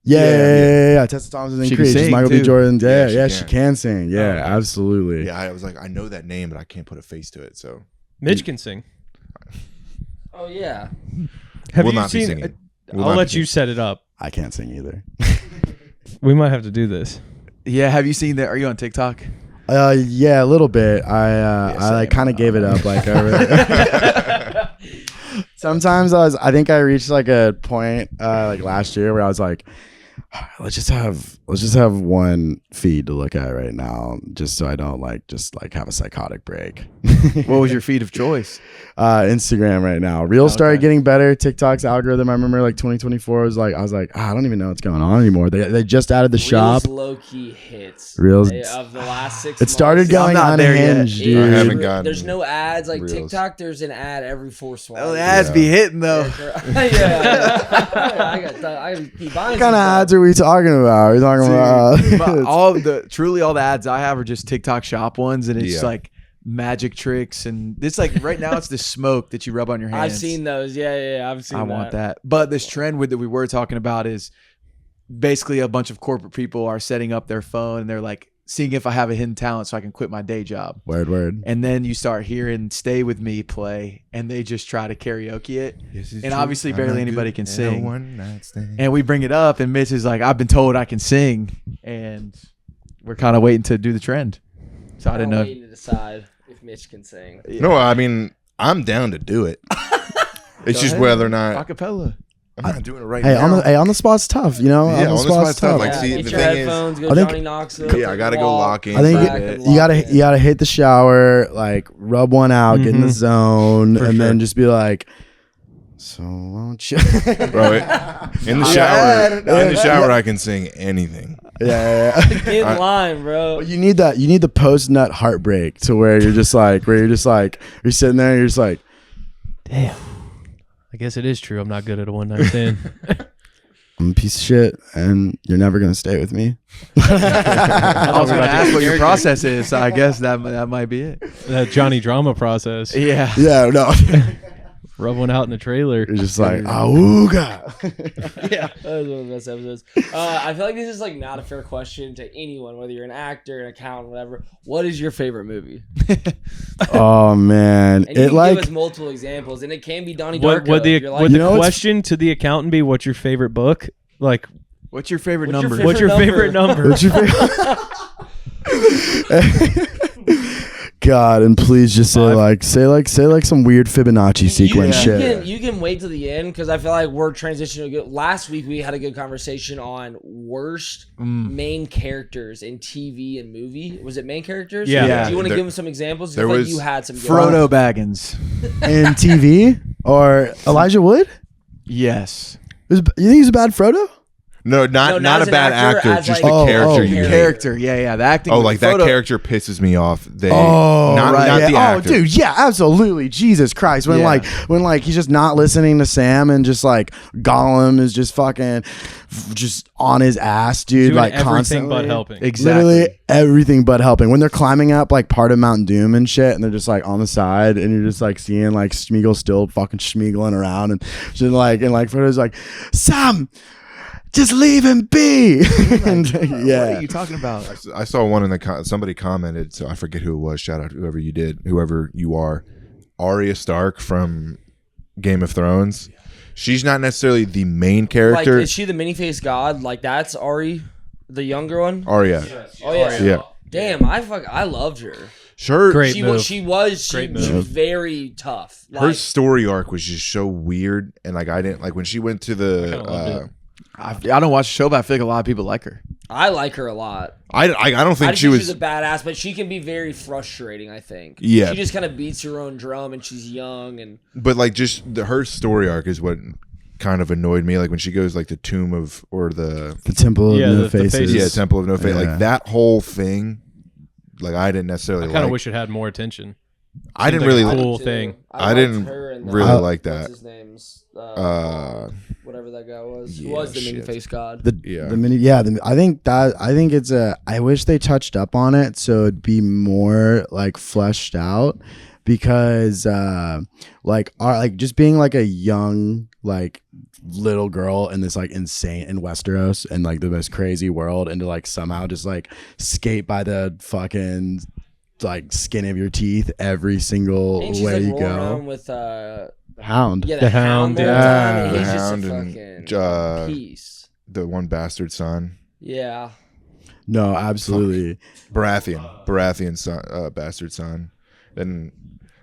Yeah. Tessa Thompson in Creed. She's Michael B. Jordan. Yeah, she can sing. Yeah, absolutely. Yeah, I was like, I know that name, but I can't put a face to it. So Mitch can sing. Oh yeah. Have we'll you not be seen? singing. I'll let you set it up. I can't sing either. We might have to do this. Yeah, have you seen that? Are you on TikTok? Yeah, a little bit. I like kind of gave it up. Like sometimes I think I reached like a point like last year where I was like, let's just have one feed to look at right now, just so I don't just have a psychotic break. What was your feed of choice? Instagram right now. Reels started getting better. TikTok's algorithm, I remember like 2024 was like, I was like, I don't even know what's going on anymore. They just added the shop. Low key hits. Reels of the last 6 months. It started going unhinged, dude. I haven't gotten. There's no ads like Reels. TikTok. There's an ad every 4 swipes. Oh, the ads be hitting though. I keep buying. What kind of ads are we talking about? We're talking about all the ads I have are just TikTok shop ones, and it's like magic tricks, and it's like right now it's the smoke that you rub on your hands. I've seen those. Yeah. I've seen. I want that. But this trend that we were talking about is basically a bunch of corporate people are setting up their phone and they're like seeing if I have a hidden talent so I can quit my day job. Word. And then you start hearing "Stay With Me" play, and they just try to karaoke it. And obviously barely anybody can sing. And we bring it up, and Mitch is like, I've been told I can sing, and we're kind of waiting to do the trend. So I didn't know. Waiting to decide if Mitch can sing. No, I mean, I'm down to do it. It's just whether or not Acapella. I'm not doing it right now. On the spot's tough, you know. Yeah, on the spot's tough. Like, Yeah, see, get the your thing headphones, is, go Johnny Knoxville. Yeah, I gotta go lock in. I think you gotta hit the shower, like rub one out, get in the zone, and then just be like, so won't you? Bro, in the shower, I can sing anything. Yeah. Get in line, bro. You need that. You need the post nut heartbreak to where you're just like, you're sitting there, and you're just like, damn. I guess it is true. I'm not good at a one night stand. I'm a piece of shit, and you're never gonna stay with me. I was going to ask what your process is, so I guess that might be it. That Johnny Drama process. Yeah. Yeah, no. Rub one out in the trailer. You're just like, auga. Yeah, that was one of the best episodes. I feel like this is like not a fair question to anyone, whether you're an actor, an accountant, whatever. What is your favorite movie? Oh man, And you it can like give us multiple examples, and it can be Donnie Would Darko. the if you're like, would You the know what's- question to the accountant be what's your favorite book? Like, What's your favorite What's your number? favorite- what's your favorite number? what's your favorite? God, and please just say like some weird Fibonacci sequence shit. You can wait till the end because I feel like we're transitioning. Last week we had a good conversation on worst main characters in TV and movie. Was it main characters? Yeah. Do you want to There- give them some examples? I there feel like was you had some. Good Frodo Baggins. In TV or Elijah Wood? Yes. You think he's a bad Frodo? No, not as a an bad actor, actor, as just like- the character you hate. Character. Yeah. The acting. Oh, with like that Frodo- character pisses me off. Not right. the actor. Oh, dude, yeah, absolutely. Jesus Christ. When Yeah. he's just not listening to Sam and just like Gollum is just fucking just on his ass, dude. Doing like everything constantly. but helping. Exactly. Literally everything but helping. When they're climbing up like part of Mountain Doom and shit, and they're just like on the side, and you're just like seeing like Smeagol still fucking schmeagling around, and just like Frodo's like, Sam, just leave him be. And, What yeah. are you talking about? I saw one in the somebody commented, so I forget who it was. Shout out to whoever you are. Arya Stark from Game of Thrones. She's not necessarily the main Like, character. is she the many-faced god? Like that's Ari, the younger one. Arya. Oh yeah. Yeah. Damn, I loved her. Sure. Great She move. was she was move. very tough. Her Like, story arc was just so weird, and like I didn't like when she went to kinda loved the. it. I don't watch the show, but I feel like a lot of people like her. I like her a lot. I don't I think think she was. she's a badass, but she can be very frustrating. I think. Yeah. She just kind of beats her own drum, and she's young, and But like just her story arc is what kind of annoyed me. Like when she goes like the tomb of or the Temple of Yeah, No the Faces. faces. Temple of No Fate. Yeah. Like that whole thing. Like I didn't necessarily. I kind of like. wish it had more attention. I didn't Seems really. like a I did cool too. thing. I liked didn't her and really like what's that. his name's whatever that guy was. Who Yeah, was the shit. many-faced god? Yeah. I think it's I wish they touched up on it so it'd be more like fleshed out, because like just being like a young like little girl in this like insane in Westeros and like the most crazy world, and to like somehow just like skate by the fucking like skin of your teeth every single And she's way like you rolling go. around with Hound. yeah, The Hound, the whole yeah. time, and The he's Hound just a and, fucking piece. The one bastard son. Yeah. No, absolutely. Baratheon son, bastard son. And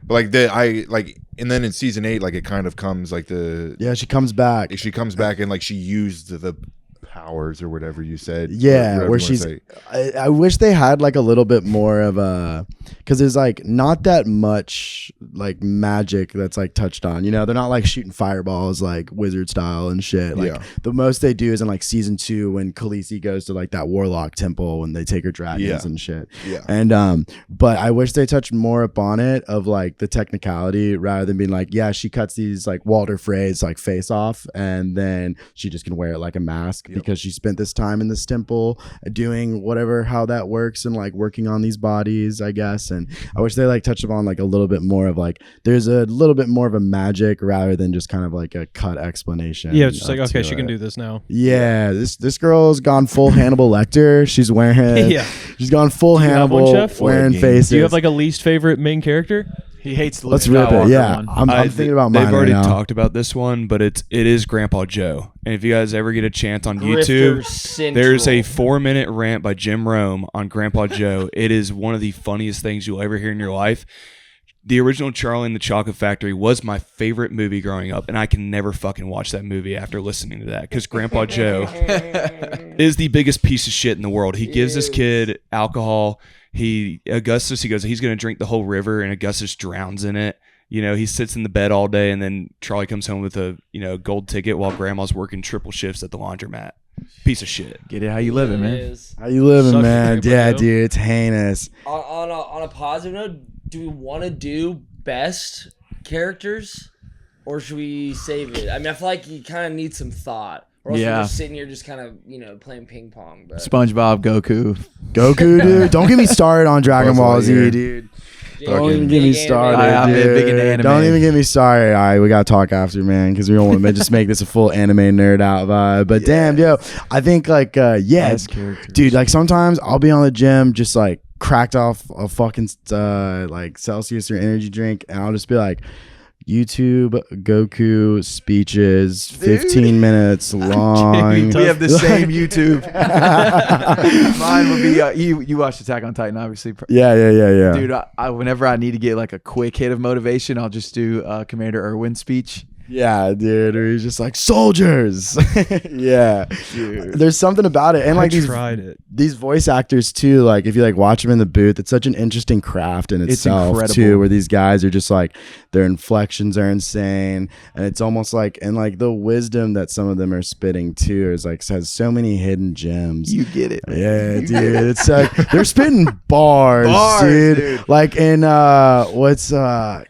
but like and then in season 8, like it kind of comes like Yeah, she comes back. she comes back and like she used the powers or whatever you said. Yeah, whatever where you wanna she's. say. I wish they had like a little bit more of a, because there's like not that much like magic that's like touched on. You know, they're not like shooting fireballs like wizard style and shit. Like Yeah. the most they do is in like season 2 when Khaleesi goes to like that warlock temple when they take her dragons Yeah. and shit. Yeah. And but I wish they touched more upon it of like the technicality rather than being like, yeah, she cuts these like Walter Frey's like face off and then she just can wear it like a mask because she spent this time in this temple doing whatever, how that works and like working on these bodies, I guess. And I wish they like touched upon like a little bit more of like there's a little bit more of a magic rather than just kind of like a cut explanation. Yeah, it's just like, up okay, to she can it. do this now. Yeah, this girl's gone full Hannibal Lecter. She's wearing Yeah. she's gone full you have one, Hannibal Chef? wearing Do you faces. Do you have like a least favorite main character? He hates the Let's Luke rip it. Skywalker Yeah, one. I'm thinking about mine They've already right now. talked about this one, but it is Grandpa Joe. And if you guys ever get a chance on Grifter YouTube, Central. there's a 4-minute rant by Jim Rome on Grandpa Joe. It is one of the funniest things you'll ever hear in your life. The original Charlie and the Chocolate Factory was my favorite movie growing up, and I can never fucking watch that movie after listening to that because Grandpa Joe is the biggest piece of shit in the world. He gives this kid alcohol. He goes, he's going to drink the whole river, and Augustus drowns in it. You know, he sits in the bed all day, and then Charlie comes home with a gold ticket while Grandma's working triple shifts at the laundromat. Piece of shit. Get it how you living, It man. is. How you living, Sucks man? for Yeah, Grandpa Joe. dude, it's heinous. On a positive note, do we want to do best characters, or should we save it? I mean, I feel like you kind of need some thought. or else Yeah. we're just sitting here just kind of, playing ping pong. But SpongeBob, Goku. Dude. Don't get me started on Dragon Ball Z, dude. Don't even get me started. I'm big into anime. Don't even get me started. All right, we gotta talk after, man, because we don't want to just make this a full anime nerd out vibe. But damn, yo, I think dude, like sometimes I'll be on the gym just like cracked off a fucking like Celsius or energy drink, and I'll just be like, YouTube Goku speeches, 15 minutes long. We have the same YouTube. Mine would be you watched Attack on Titan, obviously. Yeah. Dude, I whenever I need to get like a quick hit of motivation, I'll just do Commander Irwin's speech. Yeah, dude. Or he's just like, soldiers. Yeah. Dude. There's something about it. And like these voice actors too, like if you like watch them in the booth, it's such an interesting craft in itself incredible. too, where these guys are just like, their inflections are insane. And it's almost like, and like the wisdom that some of them are spitting too is like, has so many hidden gems. You get it. Yeah, dude. It's like, they're spitting bars, dude. Like in, what's one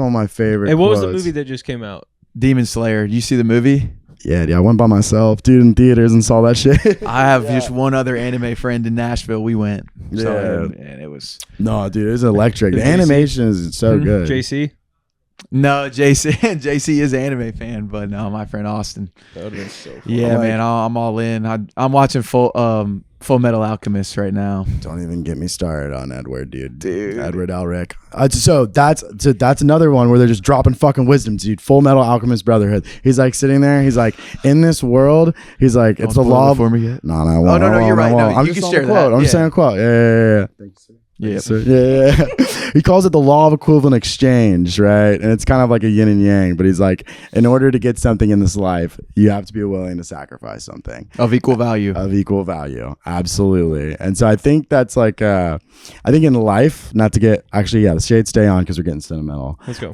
of my favorite Hey, what was quotes? the movie that just came out? Demon Slayer. You see the movie? Yeah, I went by myself, dude, in theaters and saw that shit. I have just one other anime friend in Nashville. We went. So, Yeah. and it was No, dude, it was electric. The animation is so good. JC? no JC. JC is an anime fan, but no, my friend Austin. That would have been so fun. Yeah, man, I'm all in. I'm watching Full Metal Alchemist right now. Don't even get me started on Edward, dude. Edward Elric. So that's another one where they're just dropping fucking wisdom, dude. Full Metal Alchemist Brotherhood. He's like sitting there. He's like, in this world, he's like, it's the law for me yet. No, I won't. no, you're right. No, I'm you just can saying share a quote. that. I'm just saying a quote. Yeah. Thanks, sir. Yeah. So, yeah. He calls it the law of equivalent exchange, right? And it's kind of like a yin and yang, but he's like, in order to get something in this life, you have to be willing to sacrifice something Of equal value. Absolutely. And so I think that's like, I think in life, not to get, actually, the shades stay on because we're getting sentimental. Let's go.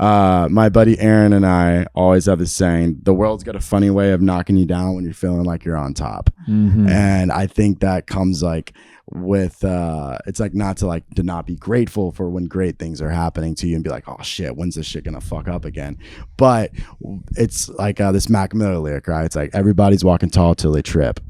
My buddy Aaron and I always have this saying, the world's got a funny way of knocking you down when you're feeling like you're on top. Mm-hmm. And I think that comes like with it's like to not be grateful for when great things are happening to you and be like, oh shit, when's this shit gonna fuck up again? But it's like this Mac Miller lyric, right? It's like, everybody's walking tall till they trip.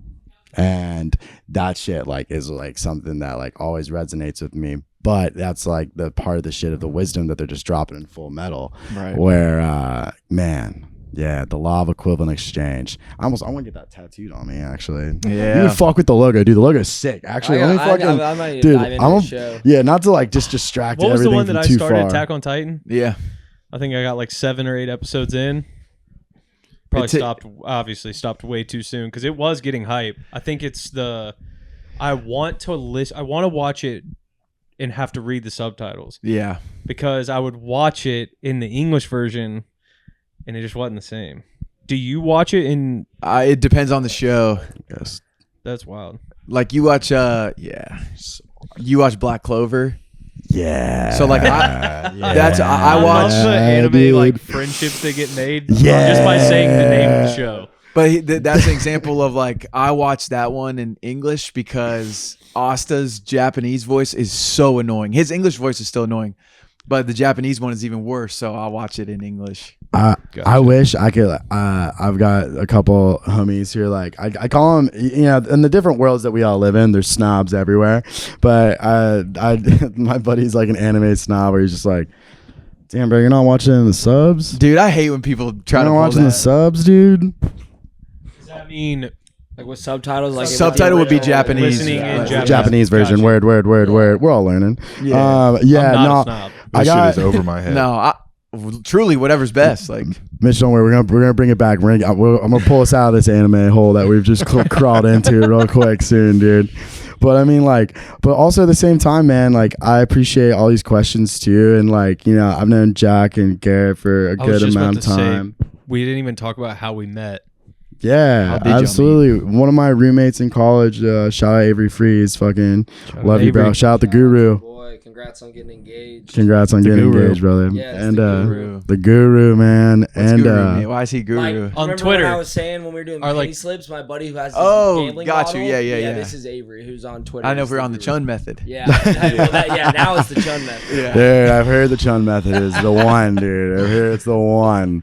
And that shit like is like something that like always resonates with me. But that's like the part of the shit of the wisdom that they're just dropping in Full Metal, Right. Where man, yeah, the law of equivalent exchange. I want to get that tattooed on me, actually. Yeah. You can fuck with the logo, dude. The logo is sick. Actually, I might need to dive into the show. Yeah, not to like just distract What was the everything one that from I too started, far. Attack on Titan? Yeah. I think I got like 7 or 8 episodes in. Probably stopped way too soon because it was getting hype. I think it's I want to watch it and have to read the subtitles Yeah. because I would watch it in the English version and it just wasn't the same. Do you watch it in? It depends on the show. Yes. That's wild. Like you watch you watch Black Clover. Yeah. So like I watch love the anime dude. like friendships that get made Yeah. just by saying the name of the show. But that's an example of like I watched that one in English because Asta's Japanese voice is so annoying. His English voice is still annoying, but the Japanese one is even worse. So I'll watch it in English. I wish I could. I've got a couple homies here. Like I call them, in the different worlds that we all live in, there's snobs everywhere. But my buddy's like an anime snob, where he's just like, "Damn, bro, you're not watching the subs, Dude, I hate when people try you're to not pull watching the that. subs, dude." Does that mean Like with subtitles, like Subtitle would be Japanese. listening in Japanese? Japanese version, Gotcha. word. We're all learning. Yeah. I'm not a No, snob. This I shit is over my head. No, truly whatever's best. Like Mitch, don't worry. We're gonna bring it back. I'm gonna pull us out of this anime hole that we've just crawled into real quick soon, dude. But I mean, like, but also at the same time, man, like, I appreciate all these questions too, and like, I've known Jack and Garrett for a good amount of time. We didn't even talk about how we met. Yeah, How did y'all absolutely. One of my roommates in college, shout out Avery Freeze, fucking love you, bro. Avery. Shout out the guru. boy. Congrats on getting engaged. Congrats on getting engaged, brother. Yeah, it's and the guru. the guru, man. What's and guru, man? Why is he guru? Like, On remember Twitter. when I was saying when we were doing Or, penny like- slips, my buddy who has this Oh, gambling got you. bottle, Yeah. This is Avery, who's on Twitter. I know He's if we're the on the guru. Chun method. Yeah. Now it's the Chun method. Yeah. Dude, I've heard the Chun method is the one, dude. I've heard it's the one.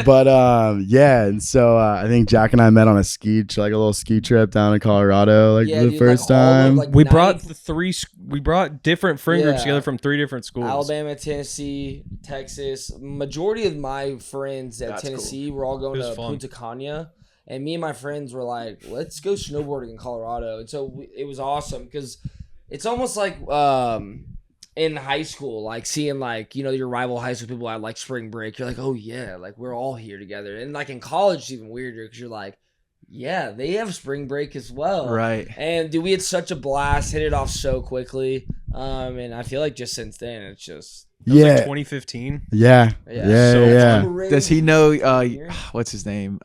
But yeah, and so I think Jack and I met on a like a little ski trip down in Colorado, like the dude, first all of, time. like, We brought ninth- we brought different friend groups Yeah. together from 3 different schools. Alabama, Tennessee, Texas. Majority of my friends at That's Tennessee were all going It was to fun. Punta Cana, and me and my friends were like, "Let's go snowboarding in Colorado." And so it was awesome because it's almost like in high school, like seeing like your rival high school people at like spring break. You're like, "Oh yeah, like we're all here together." And like in college, it's even weirder because you're like, "Yeah, they have spring break as well." Right. And dude, we had such a blast, hit it off so quickly. And I feel like just since then, it's just That was Yeah. like 2015. Yeah. Yeah. Yeah. So Yeah. Does he know? What's his name?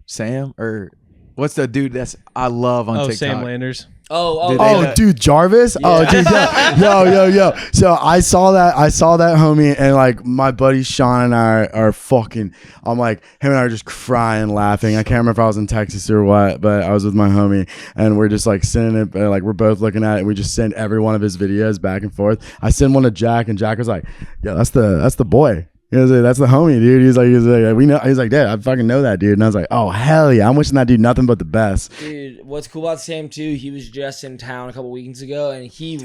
Sam or what's the dude I love on Oh, TikTok? Sam Landers. Oh, Did Oh, they- dude, Jarvis. Oh, Yeah. dude, yo. So I saw that homie, and like my buddy Sean and I are fucking. I'm like, him and I are just crying, laughing. I can't remember if I was in Texas or what, but I was with my homie, and we're just like sending it, like we're both looking at it, and we just send every one of his videos back and forth. I send one to Jack, and Jack was like, "Yeah, that's the boy." He was like, "That's the homie, dude." He's like, "We know." He's like, "Dad, I fucking know that dude." And I was like, "Oh hell yeah!" I'm wishing that dude nothing but the best. dude, what's cool about Sam too? He was just in town a couple weekends ago, and he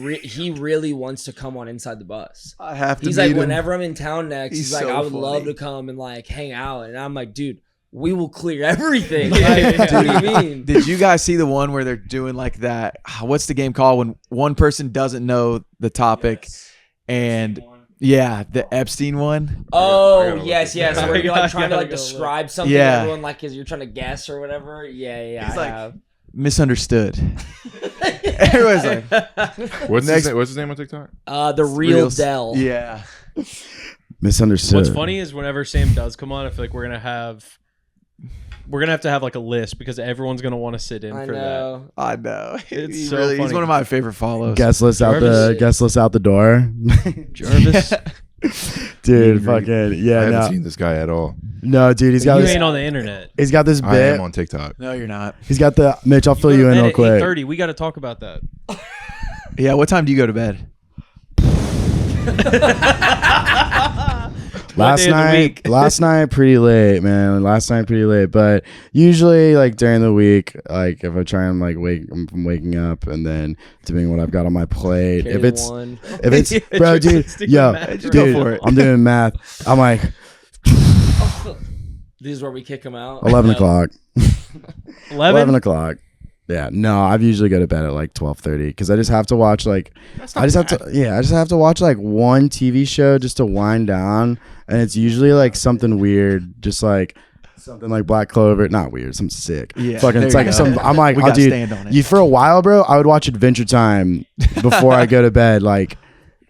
really wants to come on Inside the Bus. I have to. He's meet like, him. whenever I'm in town next, He's he's like, so I would love funny. to come and like hang out. And I'm like, dude, we will clear everything. Like, what do you mean? Did you guys see the one where they're doing like that? What's the game called when one person doesn't know the topic and yeah, the Epstein one? Oh yes, yes. that. Where you're like trying to I like gotta go describe something, Yeah. everyone like is you're trying to guess or whatever. Yeah. He's I like- have. Misunderstood. Everyone's like, What's Next- his name on TikTok? The real Dell. Yeah. Misunderstood. What's funny is whenever Sam does come on, I feel like we're gonna have to have like a list because everyone's gonna want to sit in I for that. know. I know. It's He's so he's funny. one of my favorite follows. Guest list out the door. Jarvis, Dude, fucking I yeah, haven't no, seen this guy at all. no, dude, he's got you this, ain't on the internet. he's got this I bit. am on TikTok. No, you're not. He's got the Mitch. I'll fill you in real quick. 8:30. We got to talk about that. Yeah, what time do you go to bed? Last day of the week. last night pretty late, man. Last night pretty late, but usually like during the week, like if I try and like I'm waking up and then doing what I've got on my plate. If it's One. bro, dude, Stick yo, with math. dude, Go for it. I'm doing math. I'm like This is where we kick him out. 11 No. o'clock. 11. 11 o'clock. Yeah, no, I've usually go to bed at like 12:30 because I just have to watch like I just have to watch like one TV show just to wind down, and it's usually like something weird, just like something like Black Clover, not weird, something sick. Yeah, fucking, it's there you like go. some. I'm like, We oh, gotta dude, stand on it. you for a while, bro. I would watch Adventure Time before I go to bed, like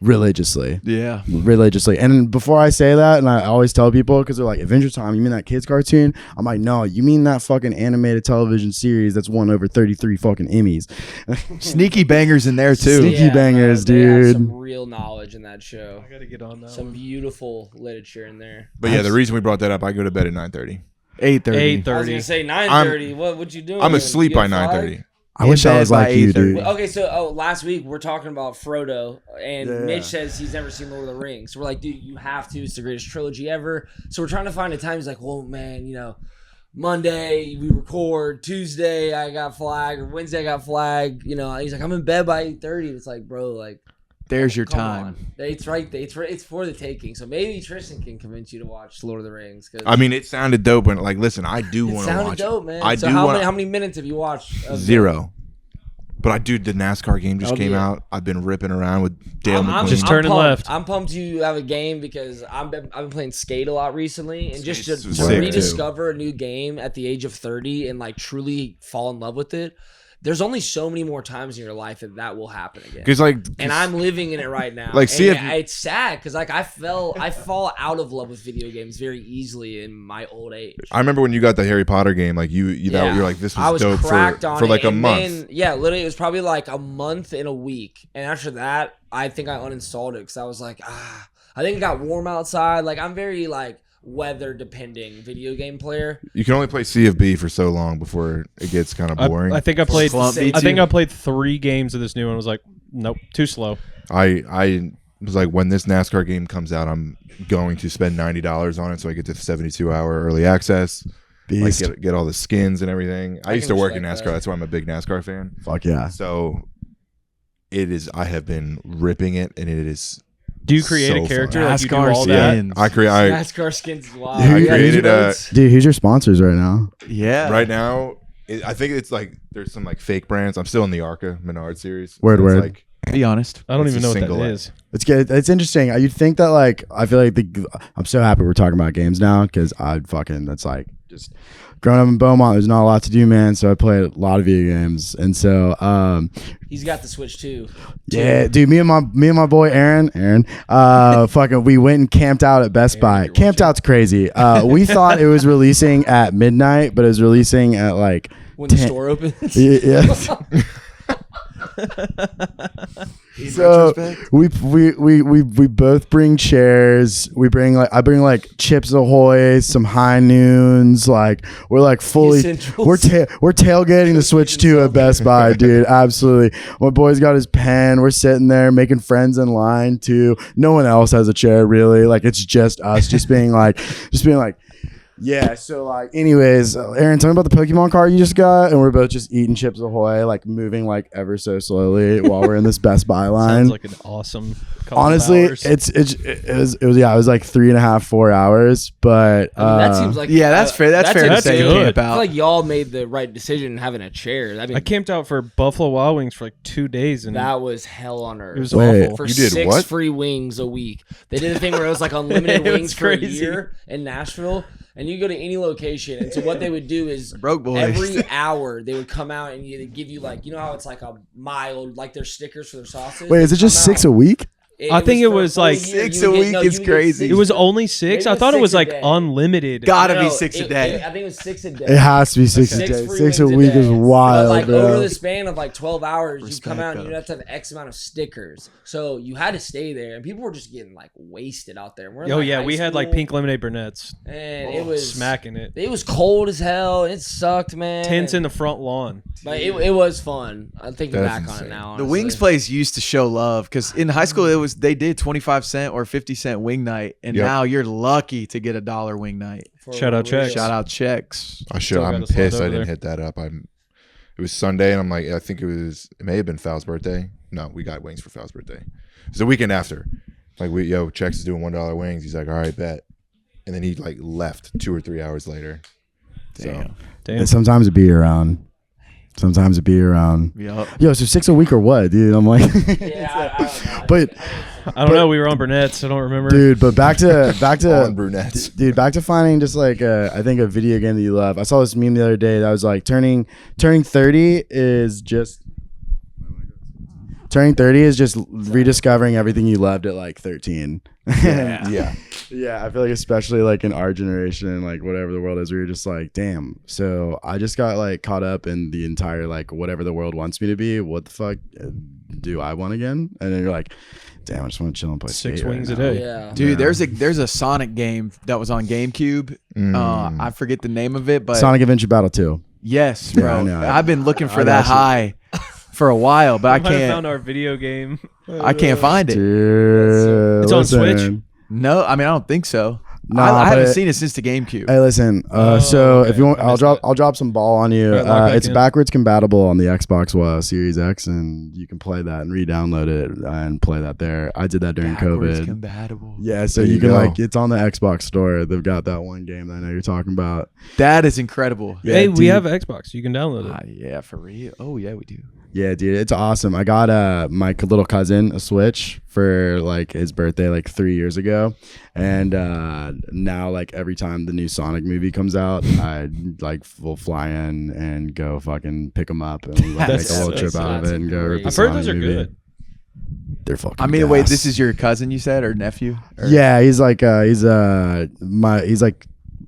religiously. Yeah. And before I say that, and I always tell people because they're like, Adventure Time, you mean that kids cartoon? I'm like, no, you mean that fucking animated television series that's won over 33 fucking Emmys. Sneaky bangers in there too. Sneaky bangers, they have dude. some real knowledge in that show. I got to get on that. Some one. beautiful literature in there. But yeah, the reason we brought that up, I go to bed at 9:30. 8:30. 8:30. I was gonna say 9:30. What you doing? I'm You asleep get by a flag? 9:30. I wish I bed was by like you, 8:30. dude. Okay, so last week we're talking about Frodo, and Yeah. Mitch says he's never seen Lord of the Rings. So we're like, dude, you have to. It's the greatest trilogy ever. So we're trying to find a time. He's like, well, man, Monday we record, Tuesday I got flag, or Wednesday I got flag. He's like, I'm in bed by 8:30. It's like, bro, like, There's your come time. on. It's right. It's for the taking. So maybe Tristan can convince you to watch Lord of the Rings. 'Cause I mean, it sounded dope, and like, listen, I do it want to sounded watch dope, it. man. I so do how want many, how many minutes have you watched? of 0. But the NASCAR game just Oh, came yeah. out. I've been ripping around with Dale I'm McQueen. Just turning pumped. left. I'm pumped you have a game because I've been playing Skate a lot recently, and just to Skate's sick, rediscover a new game at the age of 30 and like truly fall in love with it. there's only so many more times in your life that will happen again. Because And I'm living in it right now. Like, see, and it's sad because like I fall out of love with video games very easily in my old age. I remember when you got the Harry Potter game, like you're like, this I was was dope cracked on for like it, a and month. then, literally it was probably like a month and a week, and after that I think I uninstalled it because I was like, I think it got warm outside. Like I'm very like weather depending video game player. You can only play Sea of B for so long before it gets kind of boring. I think I played. Slump I think I played 3 games of this new one. I was like, nope, too slow. I was like, when this NASCAR game comes out, I'm going to spend $90 on it so I get the 72-hour early access. Beast. Like get all the skins and everything. I used to work in NASCAR. respect that. That's why I'm a big NASCAR fan. Fuck yeah. So it is. I have been ripping it, and it is. Do you create So a character fun. like you do NASCAR all that? skins. I NASCAR skins is wild. Dude, I created a. Dude, who's your sponsors right now? Yeah. Right now, I think it's like there's some like fake brands. I'm still in the Arca Menard series. Word, it's word. Like, Be honest. I don't It's even a know what that single is. It's good. It's interesting. You'd think that like I feel like I'm so happy we're talking about games now because that's like just growing up in Beaumont. There's not a lot to do, man. So I played a lot of video games, and so He's got the Switch too. yeah, dude. Me and my boy Aaron, fucking, we went and camped out at Best Buy. Camped out's crazy. We thought it was releasing at midnight, but it was releasing at like When the store opens. yeah. So we both bring chairs. I bring like Chips Ahoy, some High Noons. Like we're like fully Essentials. we're tailgating the Switch 2 at Best Buy, dude. Absolutely. My boy's got his pen. We're sitting there making friends in line too. No one else has a chair really. Like it's just us, just being like. Yeah, so like anyways, Aaron, tell me about the Pokemon card you just got, and we're both just eating Chips Ahoy, like moving like ever so slowly while we're in this Best Buy line. Sounds like an awesome couple Honestly, of hours. it was like 3.5, 4 hours, but I mean, that seems like Yeah, that's fair. That's fair to that's say. good. Camp I feel out. like y'all made the right decision having a chair. I mean, I camped out for Buffalo Wild Wings for like 2 days, and that was hell on earth. it was Wait. awful. For You did 6 what? free wings a week. They did a thing where it was like unlimited It was wings for a crazy. year in Nashville. And you go to any location. And so what they would do is Broke boys. every hour they would come out and they'd give you like, you know how it's like a mild, like their stickers for their sauces? wait, is it just 6 a week? I think it was for a like whole year. 6 You would a get- week no, is you would get crazy. 6. It was only 6. Maybe I thought it 6 was a like day. unlimited. Gotta be No, 6 a day. I think it was 6 a day. It has to be 6 a Six day. free 6 a wings week day. is But wild, like bro. over the span of like 12 hours, you Respect come out and you that. have to have X amount of stickers. So you had to stay there, and people were just getting like wasted out there. We're in, Oh like, yeah, high we had like school, pink lemonade brunettes, and it was smacking it. It was cold as hell. It sucked, man. Tents in the front lawn. But it was fun. I'm thinking That's back on it insane. now. The honestly. wings place used to show love because in high school they did 25-cent or 50-cent wing night, and Yep. now you're lucky to get $1 wing night. For Shout out real. checks. Shout out checks. I'm Still got pissed us left I over didn't there. hit that up. It was Sunday, and I'm like, I think it may have been Fal's birthday. No, we got wings for Fal's birthday. It's the weekend after. Like, Chex is doing $1 wings. He's like, all right, bet. And then he like left 2 or 3 hours later. Damn. Damn. And sometimes it be around. Yup. Yo, so 6 a week or what, dude? I'm like, Yeah, I don't know. but I don't know. We were on Burnett's. I don't remember. dude, but back to On brunettes. dude, back to finding just like I think a video game that you love. I saw this meme the other day that was like turning 30 is just rediscovering everything you loved at like 13. Yeah. Yeah, I feel like especially like in our generation, like whatever the world is, we were just like, damn. So I just got like caught up in the entire like whatever the world wants me to be. What the fuck do I want again? And then you're like, damn, I just want to chill and play 6 skate wings right a now. day. Yeah. Dude, there's a Sonic game that was on GameCube. I forget the name of it, but Sonic Adventure Battle 2. yes, Yeah, bro. I know. I've been looking for I that got you. high for a while, but I I might have found can't. our video game. I can't find it. Dude, It's on listen. Switch? No, I mean I don't think so. Nah, I haven't but- seen it since the GameCube. Hey, listen. So okay. if you want, I missed I'll drop some ball on you. All right, log back It's in. backwards compatible on the Xbox Series X, and you can play that and re-download it and play that there. I did that during Backwards COVID. compatible. Yeah, so There you you can go. like it's on the Xbox store. They've got that one game that I know you're talking about. That is incredible. Yeah, Hey, we dude. have Xbox. You can download it. Yeah, for real. Oh yeah, we do. Yeah, dude, it's awesome. I got my little cousin a Switch for like his birthday like 3 years ago, and now like every time the new Sonic movie comes out, I like will fly in and go fucking pick him up and we, like, make a little trip out of it and go. Rip the I've heard Sonic those are movie. good. They're fucking. I mean, gas. wait, this is your cousin, you said, or nephew? Or? Yeah, he's like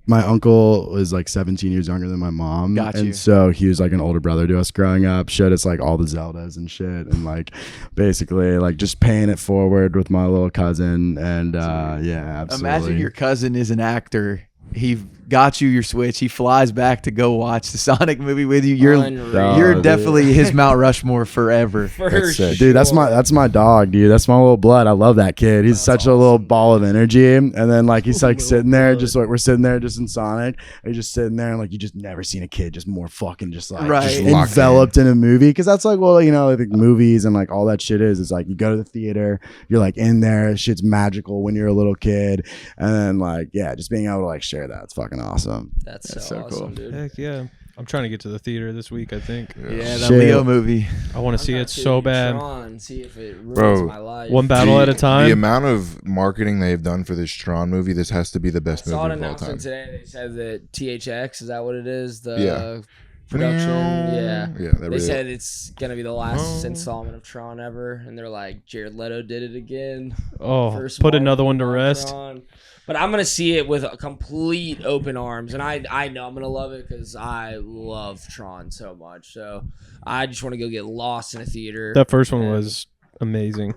my uncle is like 17 years younger than my mom. Got you. And so he was like an older brother to us growing up, showed us like all the Zeldas and shit, and like basically like just paying it forward with my little cousin. And yeah, absolutely. Imagine your cousin is an actor. He got you your Switch. He flies back to go watch the Sonic movie with you. You're definitely his Mount Rushmore forever. Dude, that's my dog, dude. That's my little blood. I love that kid. He's such a little ball of energy. And then like he's like sitting there, just like we're sitting there just in Sonic. And he's just sitting there and like you just never seen a kid just more fucking just like just enveloped in a movie. Cause that's like, well, you know, like movies and like all that shit is like you go to the theater, you're like in there, shit's magical when you're a little kid. And then like, yeah, just being able to like share that. It's fucking awesome. That's so awesome, cool. dude. Heck yeah. I'm trying to get to the theater this week, I think. Yeah, that Leo movie. I want to see it so bad. Tron, see if it ruins Bro, my life. One battle at a time. The amount of marketing they've done for this Tron movie, this has to be the best I saw movie an of all time. announcement today. They said that THX, is that what it is? The Yeah. production. Yeah. They said it's going to be the last installment of Tron ever. And they're like, Jared Leto did it again. Oh, First put Marvel another one to on rest. Tron. But I'm going to see it with a complete open arms. And I know I'm going to love it because I love Tron so much. So I just want to go get lost in a theater. That first one was amazing.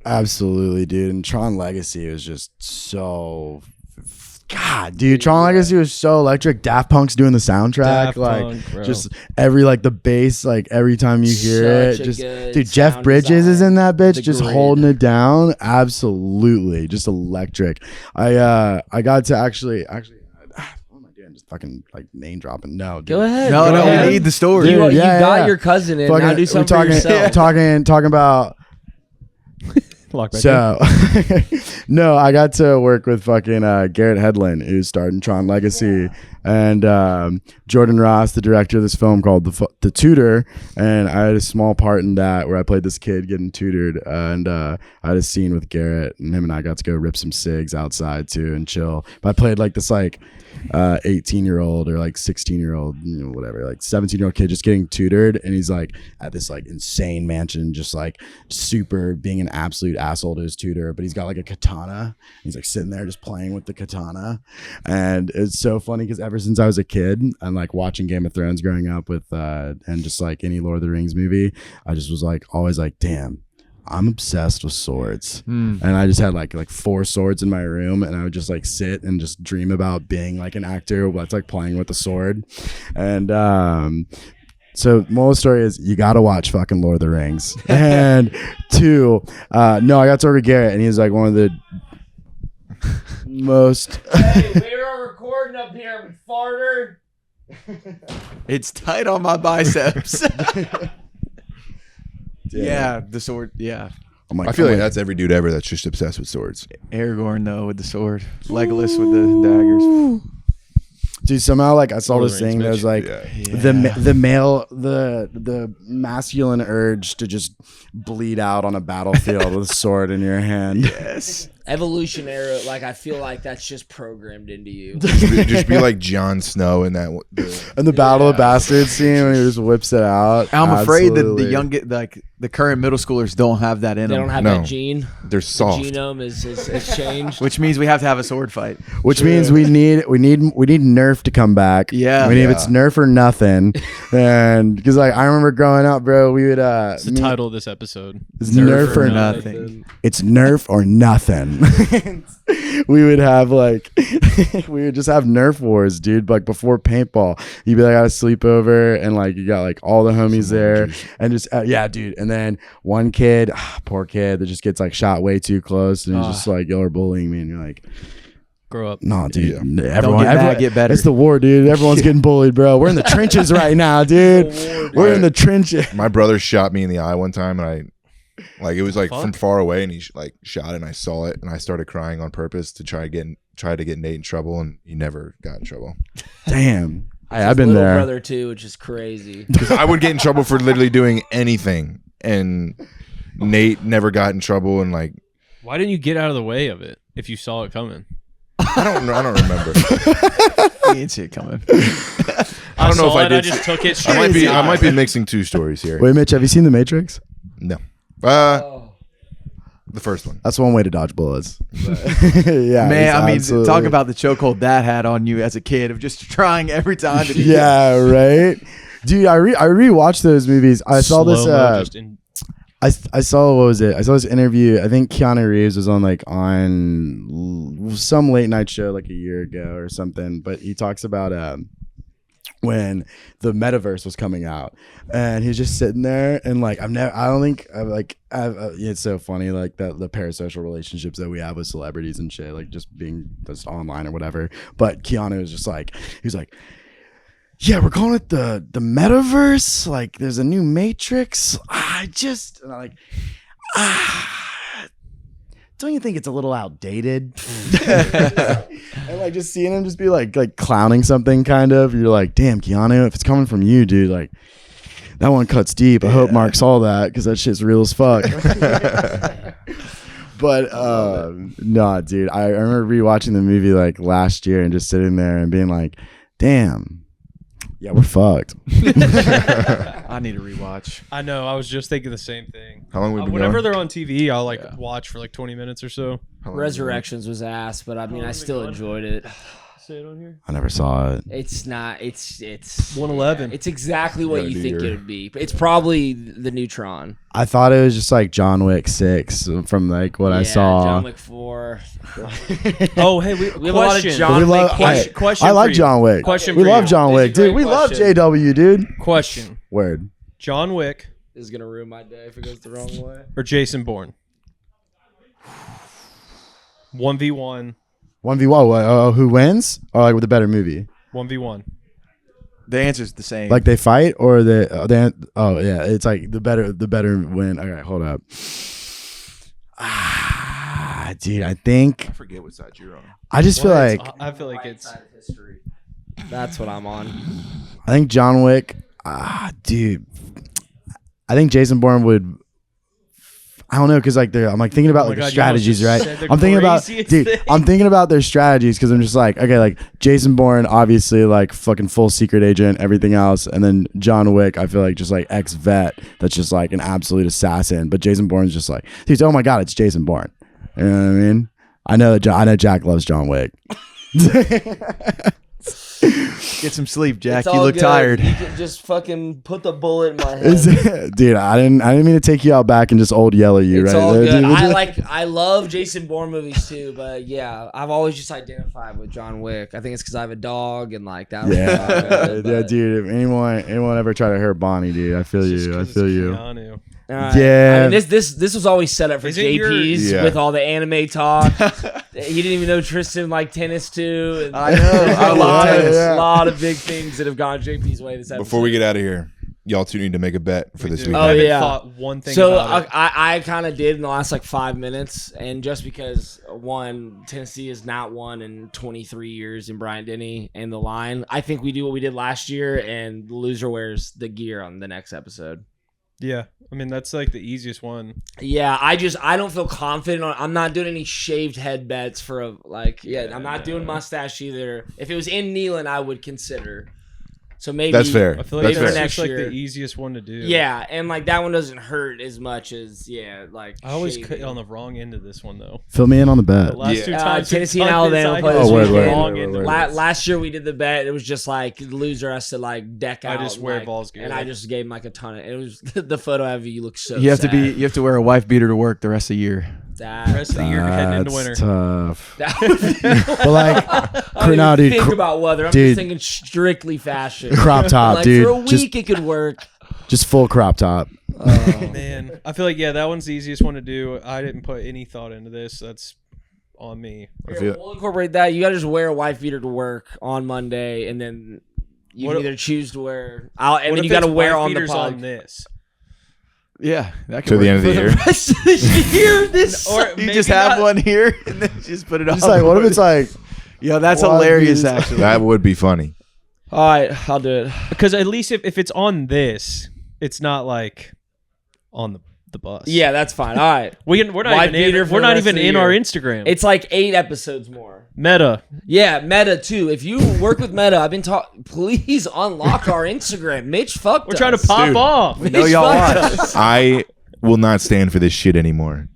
Absolutely, dude. And Tron Legacy was just so. God, dude, Tron Legacy was so electric. Daft Punk's doing the soundtrack, Daft like Punk, bro. just every like the bass, like every time you hear Such a it, just good dude, Jeff sound Bridges is design. in that bitch, The just grid. holding it down. Absolutely, just electric. I got to actually. What am I doing? Just fucking like name dropping. No, dude. Go ahead. No, go no, ahead. we need the story. Dude, You yeah, got yeah. your cousin in. Fucking- Now do something we're for yourself. talking about. Lock back in. So, no, I got to work with fucking Garrett Hedlund, who's starting Tron Legacy, and Jordan Ross, the director of this film called The Tutor, and I had a small part in that where I played this kid getting tutored, and I had a scene with Garrett, and him and I got to go rip some cigs outside too and chill. But I played like this like 18-year-old or like 16-year-old, you know, whatever, like 17-year-old kid just getting tutored, and he's like at this like insane mansion, just like super being an absolute asshole to his tutor, but he's got like a katana. He's like sitting there just playing with the katana, and it's so funny because ever since I was a kid and like watching Game of Thrones growing up with and just like any Lord of the Rings movie, I just was like always like, damn, I'm obsessed with swords. And I just had like 4 swords in my room, and I would just like sit and just dream about being like an actor that's like playing with a sword. And so moral of the story is you gotta watch fucking Lord of the Rings. And 2, no, I got to work with Garrett, and he was like one of the most Hey, we were recording up here with Farter. It's tight on my biceps. Yeah, the sword. Yeah. I'm like, I feel I'm like that's every dude ever that's just obsessed with swords. Aragorn, though, with the sword. Legolas with the daggers. dude, somehow like I saw Lord of this the Rings, thing that was like Yeah. the masculine urge to just bleed out on a battlefield with a sword in your hand. Yes. Evolutionary, like I feel like that's just programmed into you. Just be like Jon Snow in that. And the Battle of Bastards scene when he just whips it out. I'm afraid that Absolutely. the current middle schoolers don't have that in They them. don't have No. that gene. They're soft. The genome is changed. Which means we have to have a sword fight. Which means we need Nerf to come back. Yeah. we need it's Nerf or nothing. And because like I remember growing up, bro, we would It's the title of this episode. It's Nerf or nothing. It's Nerf or nothing. We would have like we would just have Nerf wars, dude. Like before paintball, you'd be like at a sleepover, and like you got like all the homies there, and just yeah, dude. And then one kid, poor kid, that just gets like shot way too close, and he's just like, y'all are bullying me, and you're like, Grow up. no, dude. Yeah. Everyone, get mad, get better. It's the war, dude. Everyone's getting bullied, bro. We're in the trenches right now, dude. We're in the trenches. My brother shot me in the eye one time, and it was like from far away, and he shot it, and I saw it, and I started crying on purpose to try to get Nate in trouble, and he never got in trouble. Damn. I've been little there. brother too, which is crazy. Because I would get in trouble for literally doing anything, and Nate never got in trouble. And like, Why didn't you get out of the way of it if you saw it coming? I don't know. I don't remember. You didn't see it coming. I don't know if I did. I just took it I straight. might be. in the I might eye. be mixing two stories here. Wait, Mitch, have you seen The Matrix? No. The first one. That's one way to dodge bullets. Yeah, Man, I mean, absolutely- talk about the chokehold that had on you as a kid of just trying every time to do Yeah, right. Dude, I rewatched those movies. I saw this. Slow-mo just in- I saw, what was it? I saw this interview. I think Keanu Reeves was on some late night show like a year ago or something. But he talks about when the metaverse was coming out, and he's just sitting there and like it's so funny like that the parasocial relationships that we have with celebrities and shit, like just being just online or whatever. But Keanu was just like, he's like, yeah, we're calling it the metaverse. Like, there's a new Matrix. And I'm like, don't you think it's a little outdated? And like just seeing him just be like clowning something kind of, you're like, damn, Keanu, if it's coming from you, dude, like that one cuts deep. I hope Mark saw that because that shit's real as fuck. But no, dude, I remember rewatching the movie like last year and just sitting there and being like, damn, yeah, we're fucked. I need to rewatch. I know. I was just thinking the same thing. How long we been Whenever going? they're on TV, I'll watch for like 20 minutes or so. How long we been Resurrections was ass, but I mean, I still enjoyed it. Say it on here. I never saw it. It's not. It's 111. It's exactly what Yeah, you do think your- it would be. It's probably the Neutron. I thought it was just like John Wick 6 from like what I saw. John Wick 4. Oh, hey, we have a lot of question. John We Wick love- question. Question I for like you. John Wick. Question We for love you. John It's a Wick, dude. great We love question. JW, dude. Question. Word. John Wick This is gonna ruin my day if it goes the wrong way. or Jason Bourne? 1v1. 1v1. Who wins? Or like with a better movie? 1v1. The answer's the same. Like they fight or they oh yeah, it's like the better win. All right, hold up. Dude, I think I forget what side you're on. I just feel like I feel like it's. Side of history. That's what I'm on. I think John Wick. Dude, I think Jason Bourne would. I don't know, because like I'm like thinking about Oh my like their God, you strategies, almost right? just said the I'm thinking about, craziest dude. thing. I'm thinking about their strategies because I'm just like, okay, like Jason Bourne, obviously like fucking full secret agent, everything else, and then John Wick, I feel like just like ex-vet that's just like an absolute assassin. But Jason Bourne's just like, dude, oh my God, it's Jason Bourne. You know what I mean? I know Jack loves John Wick. Get some sleep, Jack. It's You all look good. tired. You can just fucking put the bullet in my head. Dude, I didn't mean to take you out back and just old yellow you It's right all there, good. dude. I love Jason Bourne movies too, but yeah, I've always just identified with John Wick. I think it's because I have a dog and like that. Yeah, dude. If anyone ever try to hurt Bonnie, dude, I feel you. I feel you. Keanu. Yeah. I mean, this was always set up for Is it your- JP's Yeah. with all the anime talk. He didn't even know Tristan liked tennis too. And I know. a lot, tennis. of, lot of big things that have gone JP's way this episode. Before we get out of here, y'all two need to make a bet for this Dude, weekend. Oh, I haven't yeah. thought one thing So about it. I kind of did in the last like 5 minutes, and just because one, Tennessee has not won in 23 years in Bryant-Denny and the line, I think we do what we did last year, and the loser wears the gear on the next episode. Yeah, I mean that's like the easiest one. Yeah, I don't feel confident on. I'm not doing any shaved head bets for a I'm not doing mustache either. If it was in Neyland, I would consider. So maybe That's fair. I feel like That's that's fair. just like Next the year. easiest one to do. Yeah, and like that one doesn't hurt as much as like. I always shaving. cut on the wrong end of this one though. Fill me in on the bet. The last Yeah. two times Tennessee we've and done this, Alabama I play hit this the weekend. wrong end of this. Last year we did the bet. It was just like loser has to like deck I out. just wear like, balls gear. and I just gave him like a ton of. It was the photo of you look so. You have sad. you have to wear a wife beater to work the rest of the year. That, rest of the year heading into That's winter. tough. that would But like, I don't now, even dude, think cr- about weather. I'm dude. just thinking strictly fashion. crop top, Like dude. for a week it could work. Just full crop top. Man, I feel like that one's the easiest one to do. I didn't put any thought into this. That's on me. Here, we'll incorporate that. You got to just wear a wife beater to work on Monday, and then you What can if- either choose to wear. What And then if you got to it's wear wife on the beaters pod. on this. Yeah, that To could the end work. of the year. rest of the year. This Or You maybe just have not- one here and then just put it on. Just like, what if it's like, Yo, that's Wife hilarious. beaters. Actually, That would be funny. All right, I'll do it. Because at least if it's on this, it's not like on the bus. Yeah, that's fine. All right. We're not even in our Instagram. It's like 8 episodes more. Meta. Yeah, Meta too. If you work with Meta, I've been talking. Please unlock our Instagram. Mitch fucked us. We're trying to pop Dude. off. Mitch know y'all fucked watch. us. I will not stand for this shit anymore.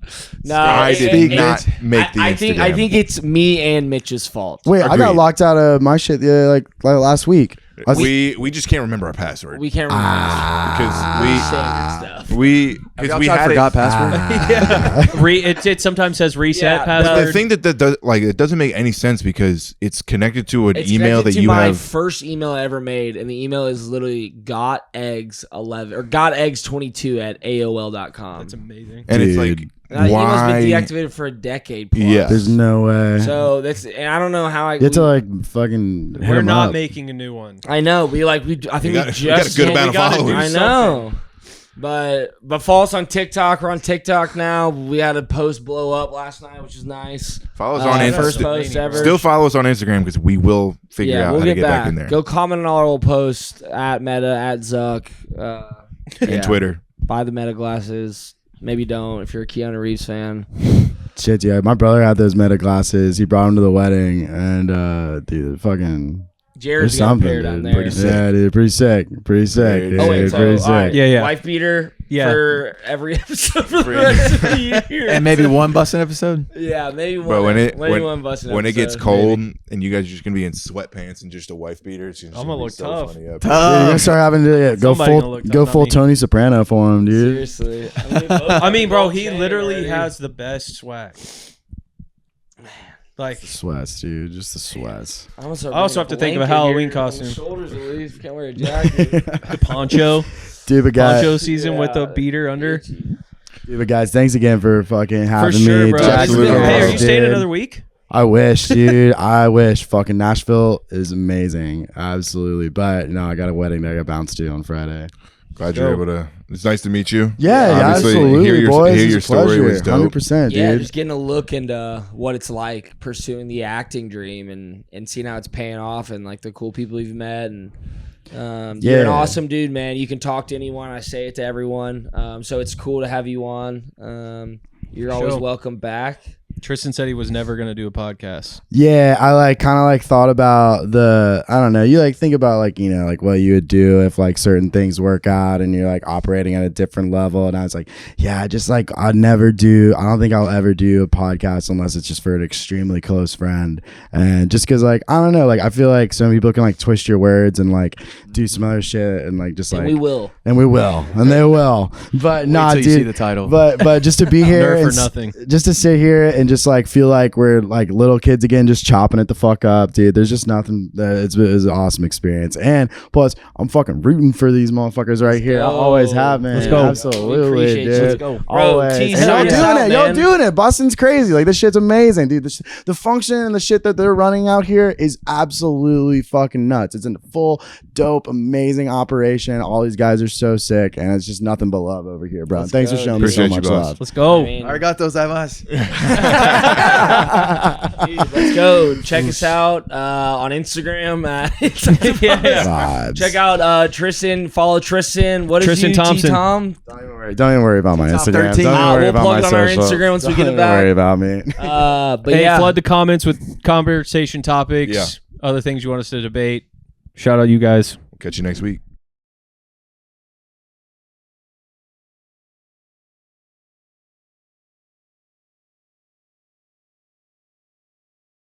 No, I did not make the Instagram. I think it's me and Mitch's fault. Wait, I got Agreed. locked out of my shit like last week. We just can't remember our password. We can't remember standard stuff. Because we had forgot it. password. It sometimes says reset Yeah, password. The thing that does it doesn't make any sense because it's connected to an It's email connected that to you my have. first email I ever made, and the email is literally goteggs11 or goteggs22 at AOL.com. That's amazing. And it's Dude. like, That email's why? been deactivated for a decade plus. Yeah. There's no way. So that's, and I don't know how I. You have to like fucking. hit We're 'em not up. making a new one. I know. I think We we got a just good amount of gotta do followers. I know. But follow us on TikTok. We're on TikTok now. We had a post blow up last night, which is nice. Follow us on First Instagram. post ever. Still follow us on Instagram because we will figure out we'll how to get back in there. Go comment on our old post at Meta, at Zuck. And Twitter. Buy the Meta glasses. Maybe don't if you're a Keanu Reeves fan. Shit, yeah. My brother had those Meta glasses. He brought them to the wedding, and dude, fucking. Jared's There's got a something, pair down dude. there. Pretty sick. Yeah, dude, pretty sick. Pretty sick. Dude, Oh wait, so pretty all right, sick. Yeah. wife beater Yeah. for every episode for the rest of the year. And maybe one busting episode. Yeah, maybe one. But maybe one busting when it gets episode, cold maybe. and you guys are just gonna be in sweatpants and just a wife beater, it's just I'm gonna be look so tough. funny. Yeah. Dude, you're gonna start having to go Somebody gonna full look go tough, not full me. Tony Soprano for him, dude. Seriously. I mean, bro, he literally has the best swag. Like, The sweats, dude. Just the sweats. I also have to think of a Halloween costume. Shoulders at least. Can't wear a jacket. the poncho Dude, but poncho guys, season with the beater under. thanks again for fucking having For sure, me. bro. Jack Absolutely. and Hey, are Garrett, you staying dude. another week? I wish, dude. I wish. Fucking Nashville is amazing. Absolutely. But no, I got a wedding that I got bounced to on Friday. Glad you're able to. It's nice to meet you. Yeah, Obviously, absolutely, hear your, boys. Hear It's your a story pleasure. was dope. 100%, Yeah, dude. just getting a look into what it's like pursuing the acting dream and seeing how it's paying off and like the cool people you've met and you're an Yeah. awesome dude, man. You can talk to anyone. I say it to everyone. So it's cool to have you on. You're always Sure. welcome back. Tristan said he was never going to do a podcast. Yeah, I kind of thought about I don't know, you think about what you would do if certain things work out and you're operating at a different level. And I was yeah, just I don't think I'll ever do a podcast unless it's just for an extremely close friend. And just cause I don't know, I feel like some people can twist your words and do some other shit and just And we will. and we will, and they will, but Wait not, till you dude. see the title. But just to be here Nerf for and nothing. just to sit here and just feel like we're little kids again, just chopping it the fuck up, dude. There's just nothing. It's an awesome experience, and plus I'm fucking rooting for these motherfuckers right here. I go. always have, man. Let's go. Absolutely, We appreciate you. dude. Let's go. Bro, Always. tease And y'all us doing out, it. Y'all man. doing it. Boston's crazy. This shit's amazing, dude. The function and the shit that they're running out here is absolutely fucking nuts. It's a full, dope, amazing operation. All these guys are so sick, and it's just nothing but love over here, bro. Thanks for go, showing dude. me so Appreciate you, much boss. love. Let's go. I mean, Arigato gozaimasu. dude, let's go. Check us out on Instagram. Vibes. Check out Tristan. Follow Tristan. What is Tristan you, Thompson. Tom? Don't even worry about my Top Instagram. 13. Don't even worry We'll about plug my it on our social. Instagram once we Don't get it even back. worry about me. But Hey, yeah, flood the comments with conversation topics, Yeah. other things you want us to debate. Shout out you guys. Catch you next week.